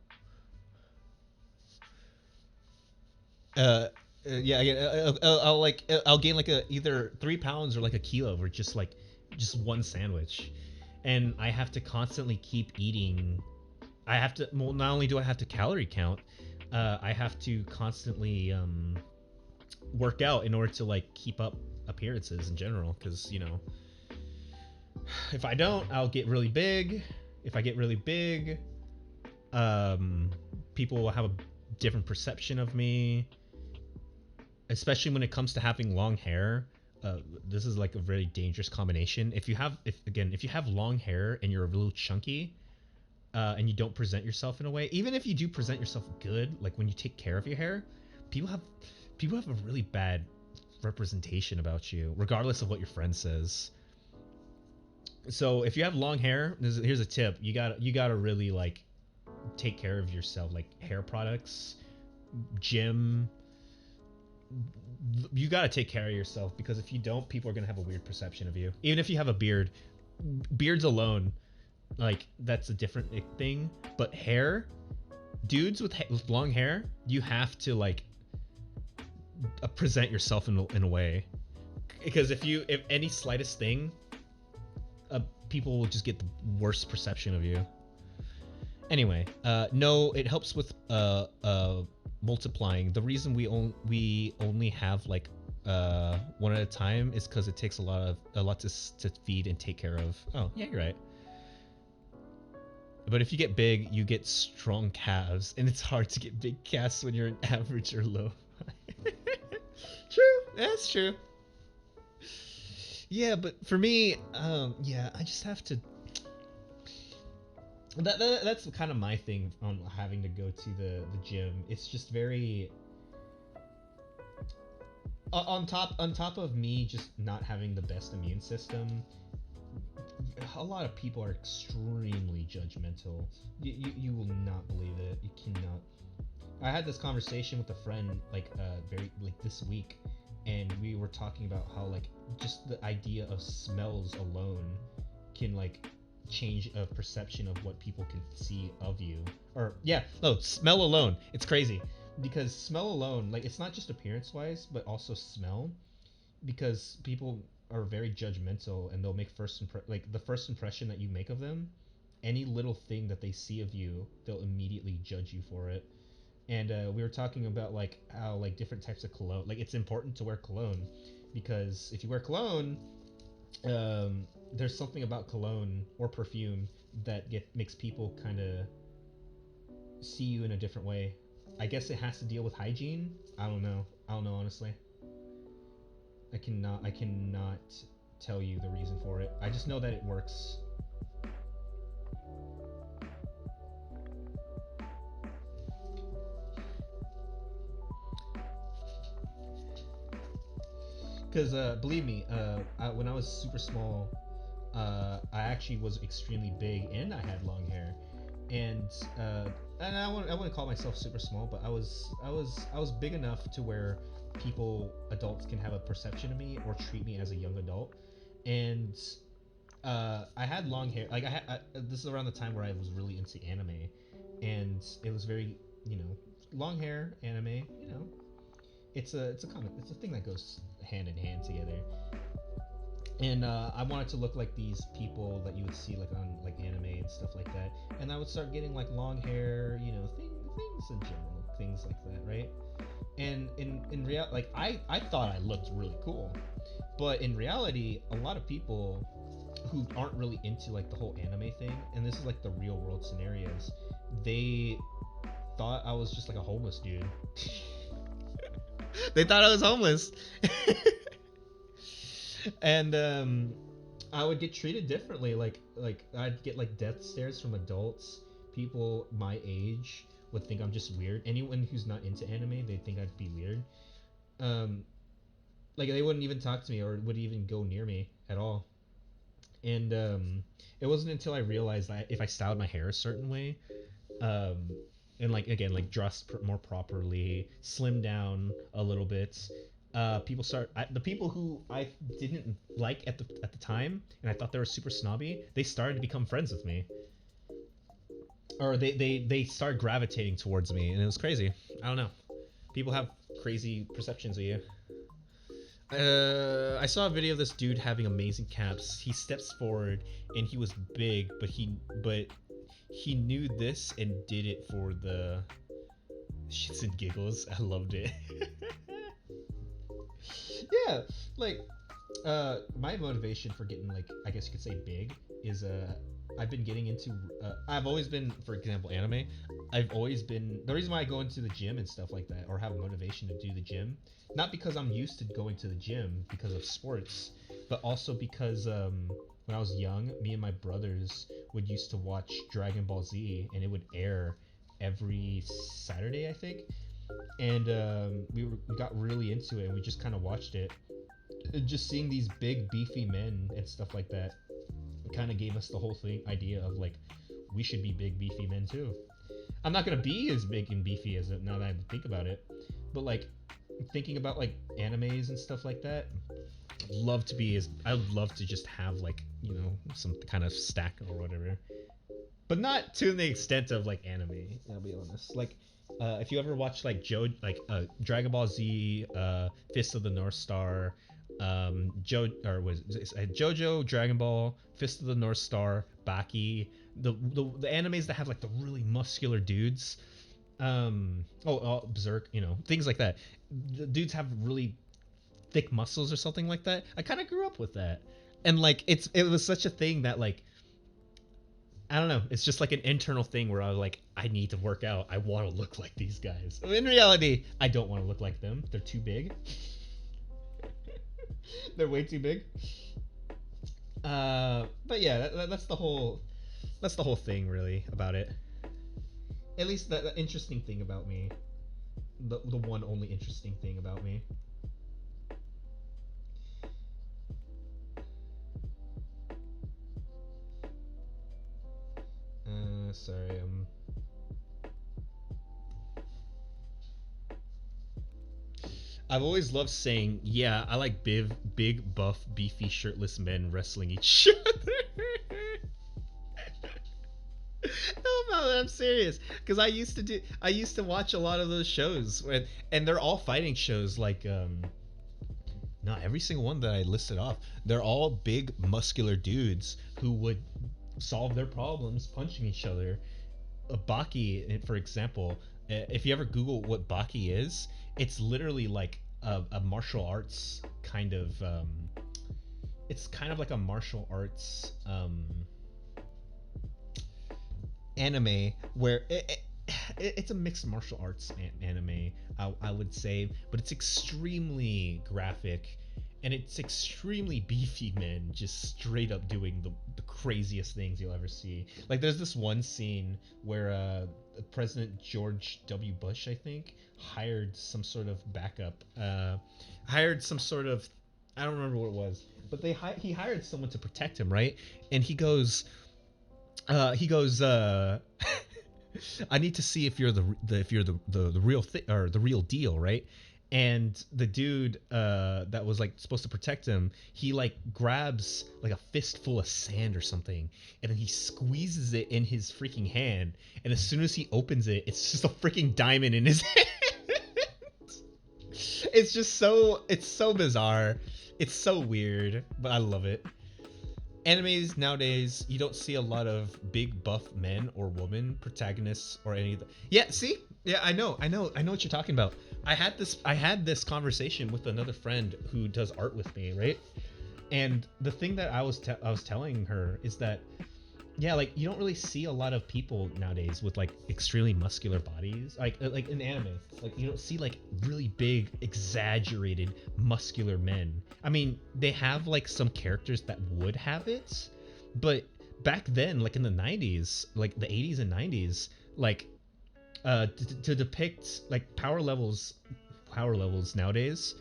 Uh, yeah, I'll like I'll gain like a either 3 pounds or like a kilo for just one sandwich, and I have to constantly keep eating. I have to, well, not only do I have to calorie count, I have to constantly work out in order to like keep up appearances in general. Because if I don't, I'll get really big. If I get really big, people will have a different perception of me, especially when it comes to having long hair. This is like a very dangerous combination. If you have long hair and you're a little chunky, and you don't present yourself in a way, even if you do present yourself good, like when you take care of your hair, people have people have a really bad representation about you, regardless of what your friend says. So if you have long hair, here's a tip: you gotta really like take care of yourself, like hair products, gym. You gotta take care of yourself because if you don't, people are gonna have a weird perception of you. Even if you have a beard, beards alone, like that's a different thing. But hair, dudes with long hair, you have to like present yourself in a way, because if any slightest thing, people will just get the worst perception of you. Anyway, no, it helps with multiplying. The reason we only have like one at a time is because it takes a lot to feed and take care of. Oh yeah, you're right. But if you get big, you get strong calves, and it's hard to get big calves when you're an average or low. True, that's true. Yeah, but for me, yeah, I just have to. That's kind of my thing on having to go to the gym. It's just very on top of me just not having the best immune system. A lot of people are extremely judgmental. You will not believe it. You cannot. I had this conversation with a friend very like this week, and we were talking about how like just the idea of smells alone can like change a perception of what people can see of you. Or yeah, no, smell alone. It's crazy because smell alone, like it's not just appearance wise, but also smell, because people are very judgmental and they'll make like the first impression that you make of them any little thing that they see of you, they'll immediately judge you for it. And we were talking about like how like different types of cologne, like it's important to wear cologne because if you wear cologne, there's something about cologne or perfume that makes people kind of see you in a different way. I guess it has to deal with hygiene. I don't know. I don't know honestly. I cannot tell you the reason for it. I just know that it works. Because believe me, when I was super small, I actually was extremely big and I had long hair, and and I wouldn't call myself super small, but I was big enough to where adults can have a perception of me or treat me as a young adult, and I had long hair. Like this is around the time where I was really into anime, and it was very long hair anime. It's a common it's a thing that goes hand in hand together. And I wanted to look like these people that you would see like on like anime and stuff like that. And I would start getting like long hair, things in general, things like that, right? And in real, like I thought I looked really cool, but in reality, a lot of people who aren't really into like the whole anime thing, and this is like the real world scenarios, they thought I was just like a homeless dude. They thought I was homeless. And I would get treated differently. Like I'd get like death stares from adults. People my age would think I'm just weird. Anyone who's not into anime, they think I'd be weird. Um, like they wouldn't even talk to me or would even go near me at all. And it wasn't until I realized that if I styled my hair a certain way, um, and like again like dressed more properly, slimmed down a little bit, the people who I didn't like at the time, and I thought they were super snobby, they started to become friends with me, or they started gravitating towards me, and it was crazy. I don't know. People have crazy perceptions of you. I saw a video of this dude having amazing caps. He steps forward and he was big, but he knew this and did it for the shits and giggles. I loved it. Yeah, like my motivation for getting like I guess you could say big is I've been getting into I've always been, for example, anime. I've always been the reason why I go into the gym and stuff like that, or have a motivation to do the gym, not because I'm used to going to the gym because of sports, but also because when I was young, me and my brothers would used to watch Dragon Ball Z, and it would air every Saturday, I think. And we got really into it, and we just kind of watched it. And just seeing these big beefy men and stuff like that kind of gave us the whole thing idea of like we should be big beefy men too. I'm not gonna be as big and beefy as it now that I think about it, but like thinking about like animes and stuff like that, I would love to just have like some kind of stack or whatever, but not to the extent of like anime. I'll be honest. Like, if you ever watch like Dragon Ball Z, Fist of the North Star, JoJo, Dragon Ball, Fist of the North Star, Baki, the animes that have like the really muscular dudes, Berserk, things like that. The dudes have really thick muscles or something like that. I kind of grew up with that, and like it was such a thing that like I don't know. It's just like an internal thing where I was like, I need to work out. I want to look like these guys. In reality, I don't want to look like them. They're too big. They're way too big. But yeah, that's the whole thing really about it. At least the interesting thing about me, the one only interesting thing about me. Sorry, I've always loved saying, yeah, I like big, buff, beefy, shirtless men wrestling each other. No, I'm serious. Because I used to watch a lot of those shows, and they're all fighting shows. Like, not every single one that I listed off. They're all big, muscular dudes who would solve their problems punching each other. Baki, for example, if you ever Google what Baki is, it's literally like a martial arts kind of. It's kind of like a martial arts anime where it's a mixed martial arts anime, I would say, but it's extremely graphic and it's extremely beefy men just straight up doing the craziest things you'll ever see. Like there's this one scene where President George W. Bush, I think, hired some sort of backup, hired some sort of, I don't remember what it was, but he hired someone to protect him, right? And he goes, I need to see if you're the real thing or the real deal, right? And the dude that was like supposed to protect him, he like grabs like a fistful of sand or something, and then he squeezes it in his freaking hand, and as soon as he opens it, it's just a freaking diamond in his hand. It's so bizarre. It's so weird, but I love it. Animes nowadays, you don't see a lot of big buff men or woman protagonists or any of the. Yeah, see? Yeah, I know what you're talking about. I had this conversation with another friend who does art with me, right? And the thing that I was telling her is that, yeah, like you don't really see a lot of people nowadays with like extremely muscular bodies, like in anime. Like you don't see like really big, exaggerated, muscular men. I mean, they have like some characters that would have it, but back then, like in the 90s, like the 80s and 90s, like to depict like power levels nowadays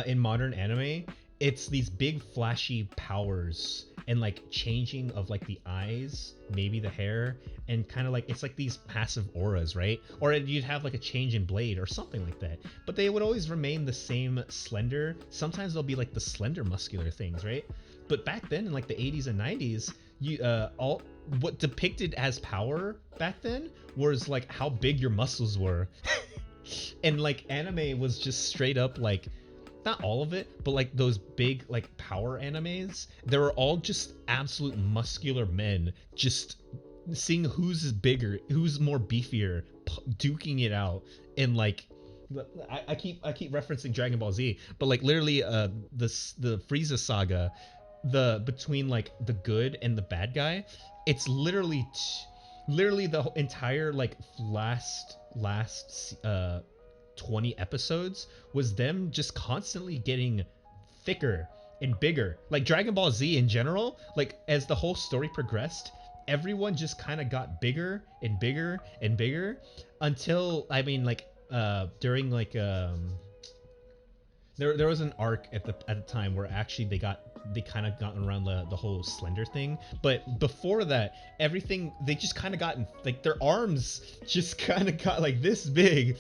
in modern anime, it's these big flashy powers and like changing of like the eyes, maybe the hair, and kind of like it's like these passive auras, right? Or you'd have like a change in blade or something like that, but they would always remain the same slender. Sometimes they'll be like the slender muscular things, right? But back then in like the 80s and 90s, you all what depicted as power back then was like how big your muscles were. And like anime was just straight up like, not all of it, but like those big like power animes, they were all just absolute muscular men just seeing who's bigger, who's more beefier, duking it out. And like I keep referencing Dragon Ball Z, but like literally the Frieza saga, the between like the good and the bad guy, it's literally the entire like last 20 episodes was them just constantly getting thicker and bigger. Like Dragon Ball Z in general, like as the whole story progressed, everyone just kind of got bigger and bigger and bigger until, I mean, like during like there was an arc at the time where actually they kind of gotten around the whole slender thing, but before that, everything, they just kind of gotten like their arms just kind of got like this big.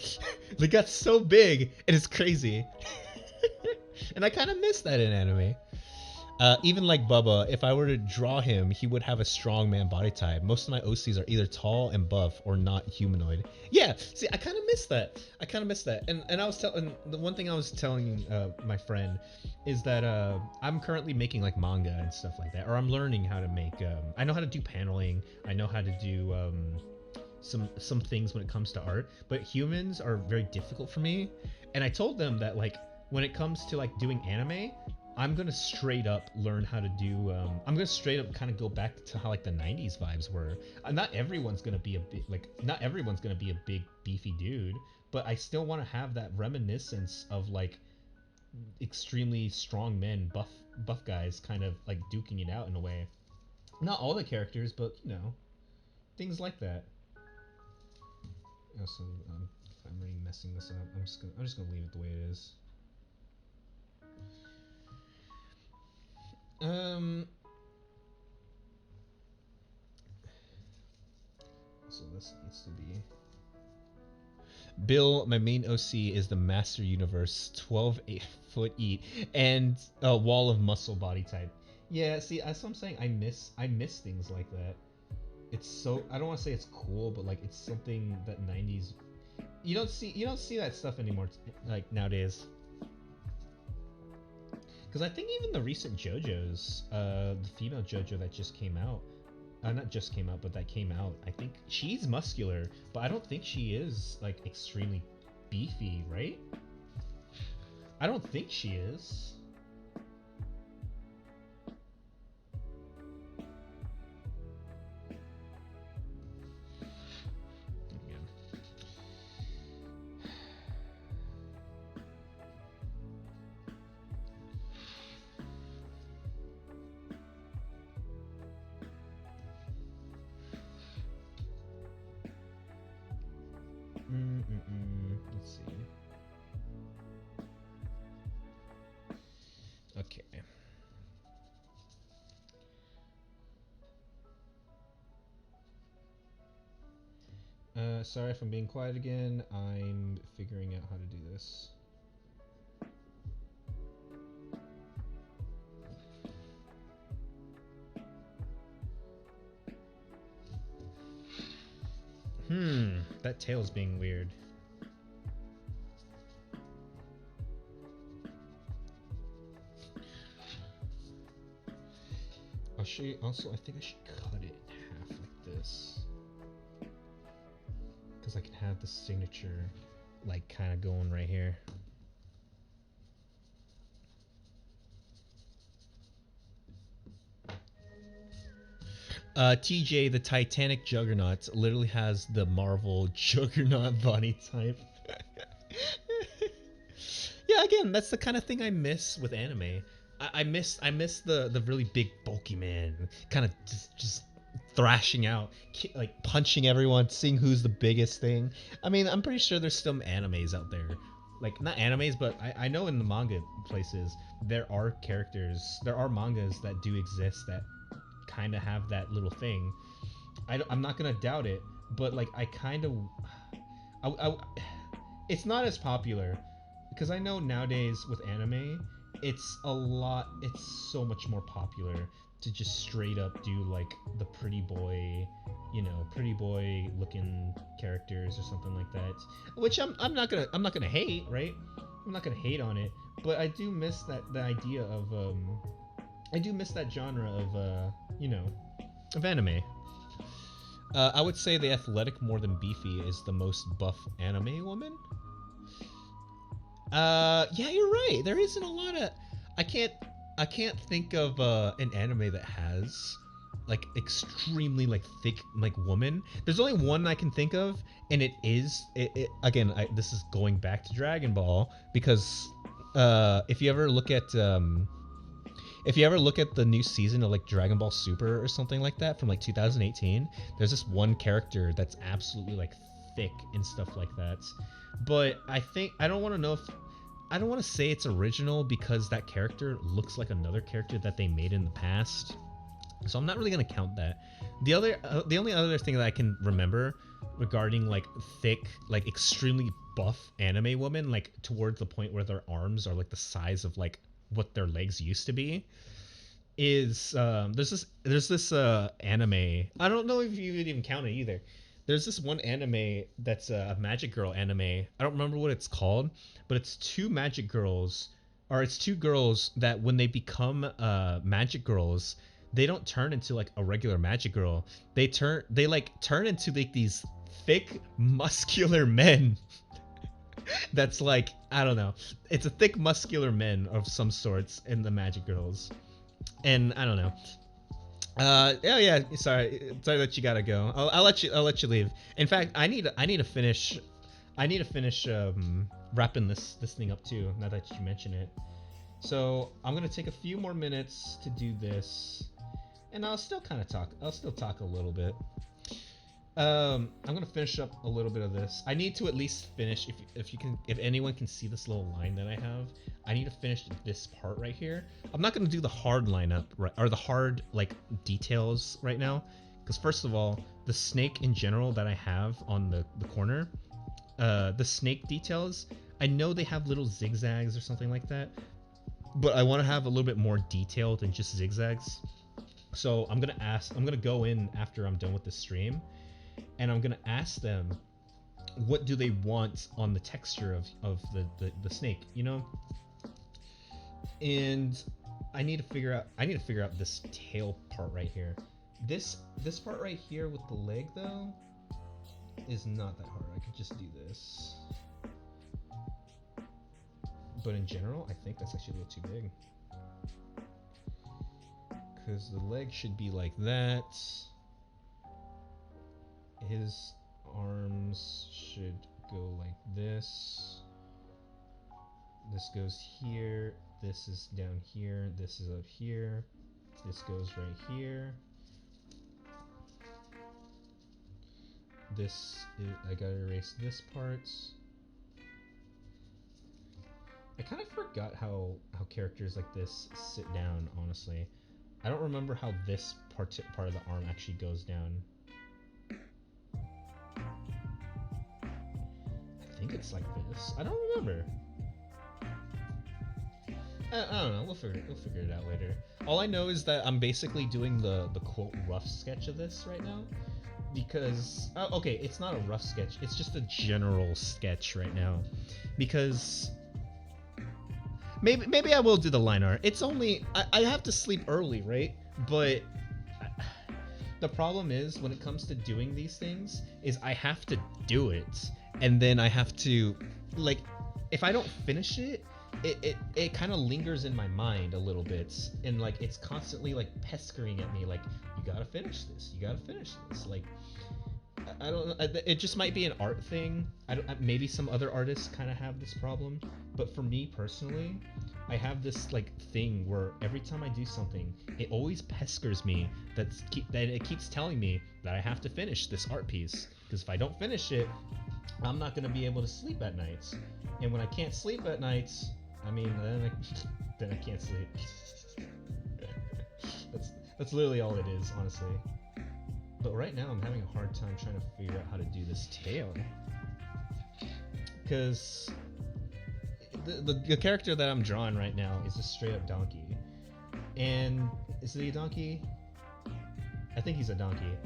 They got so big, and it's crazy. And I kind of miss that in anime. Even like Bubba, if I were to draw him, he would have a strong man body type. Most of my OCs are either tall and buff or not humanoid. Yeah, see, I kind of miss that. And I was telling, the one thing I was telling my friend is that I'm currently making like manga and stuff like that, or I'm learning how to make. I know how to do paneling. I know how to do some things when it comes to art, but humans are very difficult for me. And I told them that like when it comes to like doing anime, I'm gonna straight up learn how to do. I'm gonna straight up kind of go back to how like the '90s vibes were. Not everyone's gonna be not everyone's gonna be a big beefy dude, but I still want to have that reminiscence of like extremely strong men, buff guys, kind of like duking it out in a way. Not all the characters, but you know, things like that. Also, I'm really messing this up. I'm just gonna leave it the way it is. So this needs to be Bill. My main OC is the Master Universe, 12 8-foot eat, and a wall of muscle body type. Yeah, see, that's what I'm saying. I miss things like that. It's so, I don't want to say it's cool, but like it's something that 90s you don't see that stuff anymore like nowadays. Because I think even the recent JoJo's, the female JoJo that just came out, not just came out, but that came out. I think she's muscular, but I don't think she is like extremely beefy, right? I don't think she is. Let's see. Okay. Sorry if I'm being quiet again. I'm figuring out how to do this. That tail's being weird. Also, I think I should cut it in half like this, because I can have the signature like kind of going right here. TJ, the Titanic Juggernaut, literally has the Marvel Juggernaut body type. Yeah, again, that's the kind of thing I miss with anime. I miss the really big bulky man, kind of just thrashing out, like punching everyone, seeing who's the biggest thing. I mean, I'm pretty sure there's still animes out there, like not animes, but I know in the manga places there are characters, there are mangas that do exist that kind of have that little thing. I'm not gonna doubt it, but like I kind of, it's not as popular because I know nowadays with anime, it's so much more popular to just straight up do like the pretty boy, pretty boy looking characters or something like that. Which I'm not gonna hate, right? I'm not gonna hate on it, but I do miss the idea of I do miss that genre of of anime. I would say the athletic more than beefy is the most buff anime woman. Yeah, you're right. There isn't a lot of. I can't think of an anime that has like extremely like thick like woman. There's only one I can think of, and it again. This is going back to Dragon Ball because if you ever look at the new season of like Dragon Ball Super or something like that from like 2018, there's this one character that's absolutely like thick and stuff like that. But I don't want to know if I don't want to say it's original because that character looks like another character that they made in the past. So I'm not really gonna count that. The only other thing that I can remember regarding like thick, like extremely buff anime women, like towards the point where their arms are like the size of like what their legs used to be, is there's this anime. I don't know if you would even count it either. There's this one anime that's a Magic Girl anime. I don't remember what it's called, but it's two magic girls, or it's two girls that when they become magic girls, they don't turn into like a regular magic girl. They like turn into like these thick, muscular men. That's like, I don't know. It's a thick, muscular men of some sorts in the Magic Girls, and I don't know. Yeah, yeah. Sorry that you gotta go. I'll let you leave. In fact, I need to finish. Wrapping this thing up too. Now that you mention it, so I'm gonna take a few more minutes to do this, and I'll still kind of talk. I'll still talk a little bit. I'm gonna finish up a little bit of this. I need to at least finish. If anyone can see this little line that I have, I need to finish this part right here. I'm not gonna do the hard lineup or the hard like details right now, because first of all, the snake in general that I have on the corner, the snake details, I know they have little zigzags or something like that, but I want to have a little bit more detail than just zigzags. So I'm gonna go in after I'm done with the stream, and I'm gonna ask them what do they want on the texture of the snake, and I need to figure out this tail part right here. This part right here with the leg though is not that hard. I could just do this. But in general, I think that's actually a little too big. Because the leg should be like that. His arms should go like this. This goes here. This is down here. This is up here. This goes right here. This is, I gotta erase this part. I kind of forgot how characters like this sit down, honestly. I don't remember how this part of the arm actually goes down. I think it's like this. I don't remember. I don't know. We'll figure it out later. All I know is that I'm basically doing the quote rough sketch of this right now, because okay, it's not a rough sketch. It's just a general sketch right now, because maybe I will do the line art. It's only I have to sleep early, right? But the problem is when it comes to doing these things is I have to do it, and then I have to, like, if I don't finish it, it kind of lingers in my mind a little bit, and like it's constantly like pestering at me, like, you gotta finish this, you gotta finish this. Like, I don't know, it just might be an art thing. Maybe some other artists kind of have this problem, but for me personally, I have this like thing where every time I do something, it always pesters me that it keeps telling me that I have to finish this art piece, because if I don't finish it, I'm not gonna be able to sleep at nights, and when I can't sleep at nights, I mean, then I can't sleep. That's literally all it is, honestly. But right now I'm having a hard time trying to figure out how to do this tail, because the character that I'm drawing right now is a straight up donkey. And is he a donkey? I think he's a donkey.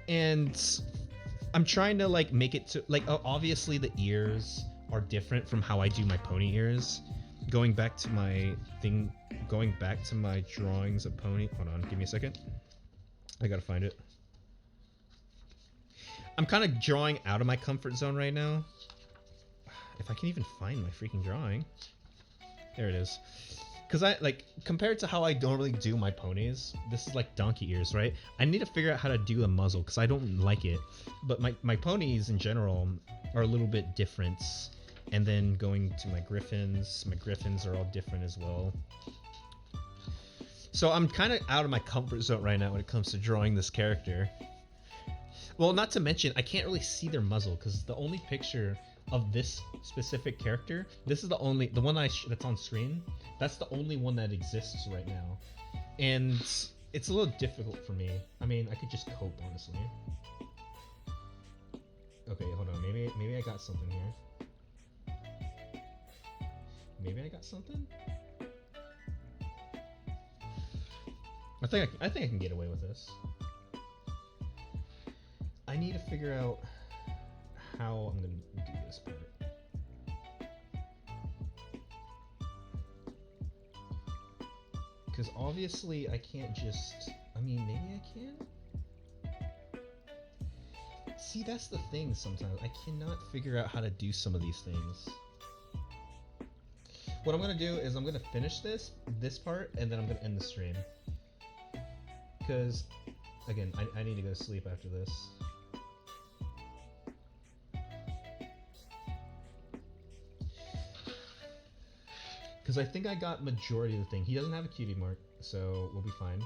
And I'm trying to like make it to like, obviously the ears are different from how I do my pony ears. Going back to my drawings of pony. Hold on, give me a second. I gotta find it. I'm kind of drawing out of my comfort zone right now. If I can even find my freaking drawing. There it is. Because I, like, compared to how I normally do my ponies, this is like donkey ears, right? I need to figure out how to do the muzzle, because I don't like it. But my ponies in general are a little bit different. And then going to my griffins are all different as well. So I'm kind of out of my comfort zone right now when it comes to drawing this character. Well, not to mention, I can't really see their muzzle, because the only picture of this specific character, this is the one that's on screen, that's the only one that exists right now. And it's a little difficult for me. I mean, I could just cope, honestly. Okay, hold on, maybe I got something here. Maybe I got something? I think I can get away with this. I need to figure out how I'm gonna do this part. Because obviously I can't just, I mean, maybe I can? See, that's the thing sometimes. I cannot figure out how to do some of these things. What I'm gonna do is I'm gonna finish this part, and then I'm gonna end the stream. Because, again, I need to go to sleep after this. Because I think I got majority of the thing. He doesn't have a cutie mark, so we'll be fine.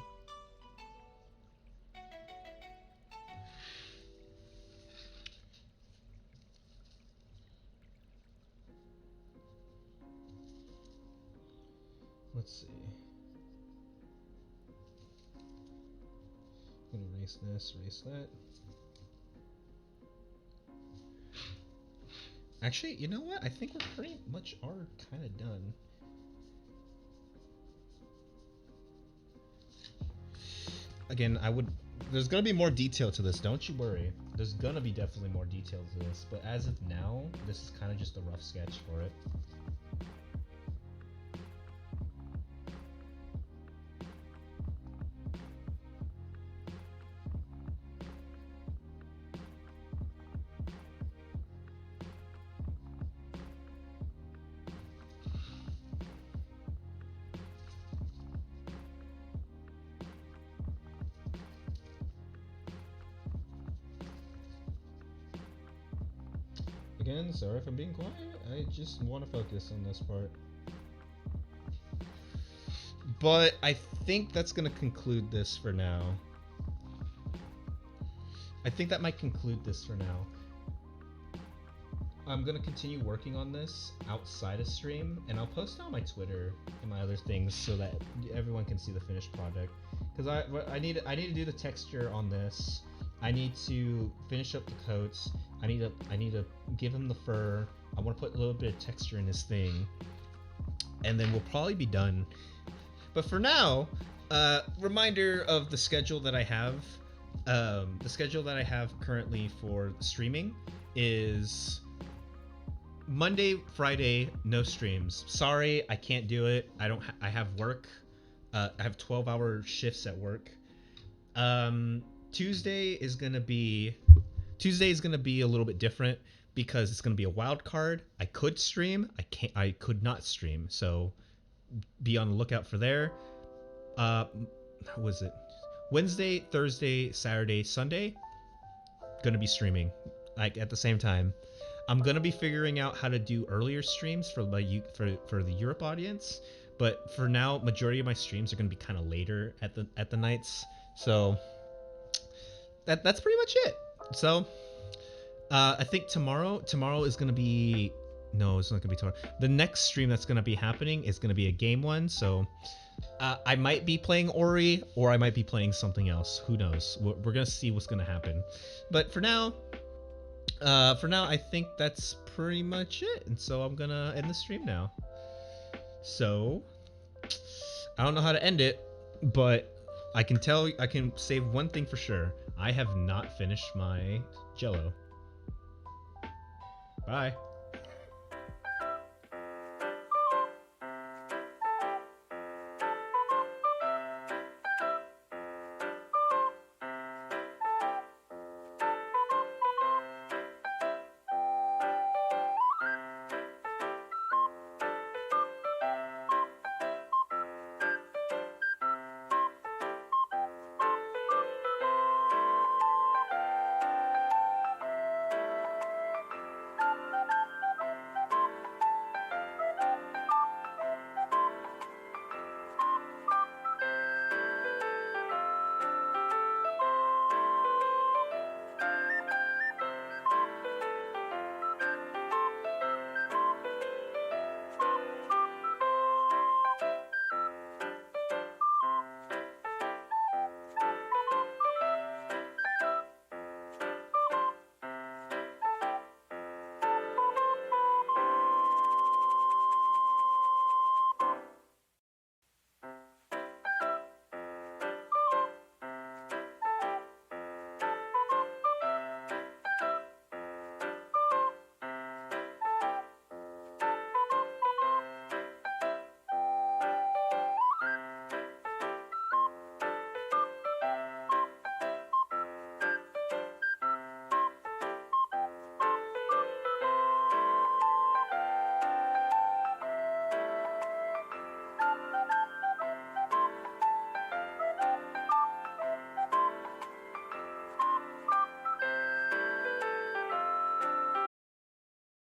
Let's see. I'm gonna erase this, erase that. Actually, you know what? I think we're pretty much kind of done. Again, there's gonna be more detail to this, don't you worry. There's gonna be definitely more detail to this, but as of now, this is kind of just a rough sketch for it. again, sorry if I'm being quiet. I just want to focus on this part. But I think that's going to conclude this for now. I think that might conclude this for now. I'm going to continue working on this outside of stream, and I'll post it on my Twitter and my other things so that everyone can see the finished project. Because I need to do the texture on this. I need to finish up the coats. I need to give him the fur. I want to put a little bit of texture in this thing, and then we'll probably be done. But for now, reminder of the schedule that I have. The schedule that I have currently for streaming is Monday, Friday, no streams. Sorry, I can't do it. I have work. I have 12-hour shifts at work. Tuesday is gonna be a little bit different because it's gonna be a wild card. I could stream. I could not stream. So be on the lookout for there. How was it? Wednesday, Thursday, Saturday, Sunday. Gonna be streaming like at the same time. I'm gonna be figuring out how to do earlier streams for the Europe audience, but for now, majority of my streams are gonna be kind of later at the nights. So that's pretty much it. So I think tomorrow is gonna be it's not gonna be tomorrow. The next stream that's gonna be happening is gonna be a game one. So I might be playing Ori or I might be playing something else. Who knows? We're gonna see what's gonna happen. But for now, I think that's pretty much it. And so I'm gonna end the stream now. So I don't know how to end it, but I can say one thing for sure. I have not finished my Jello. Bye.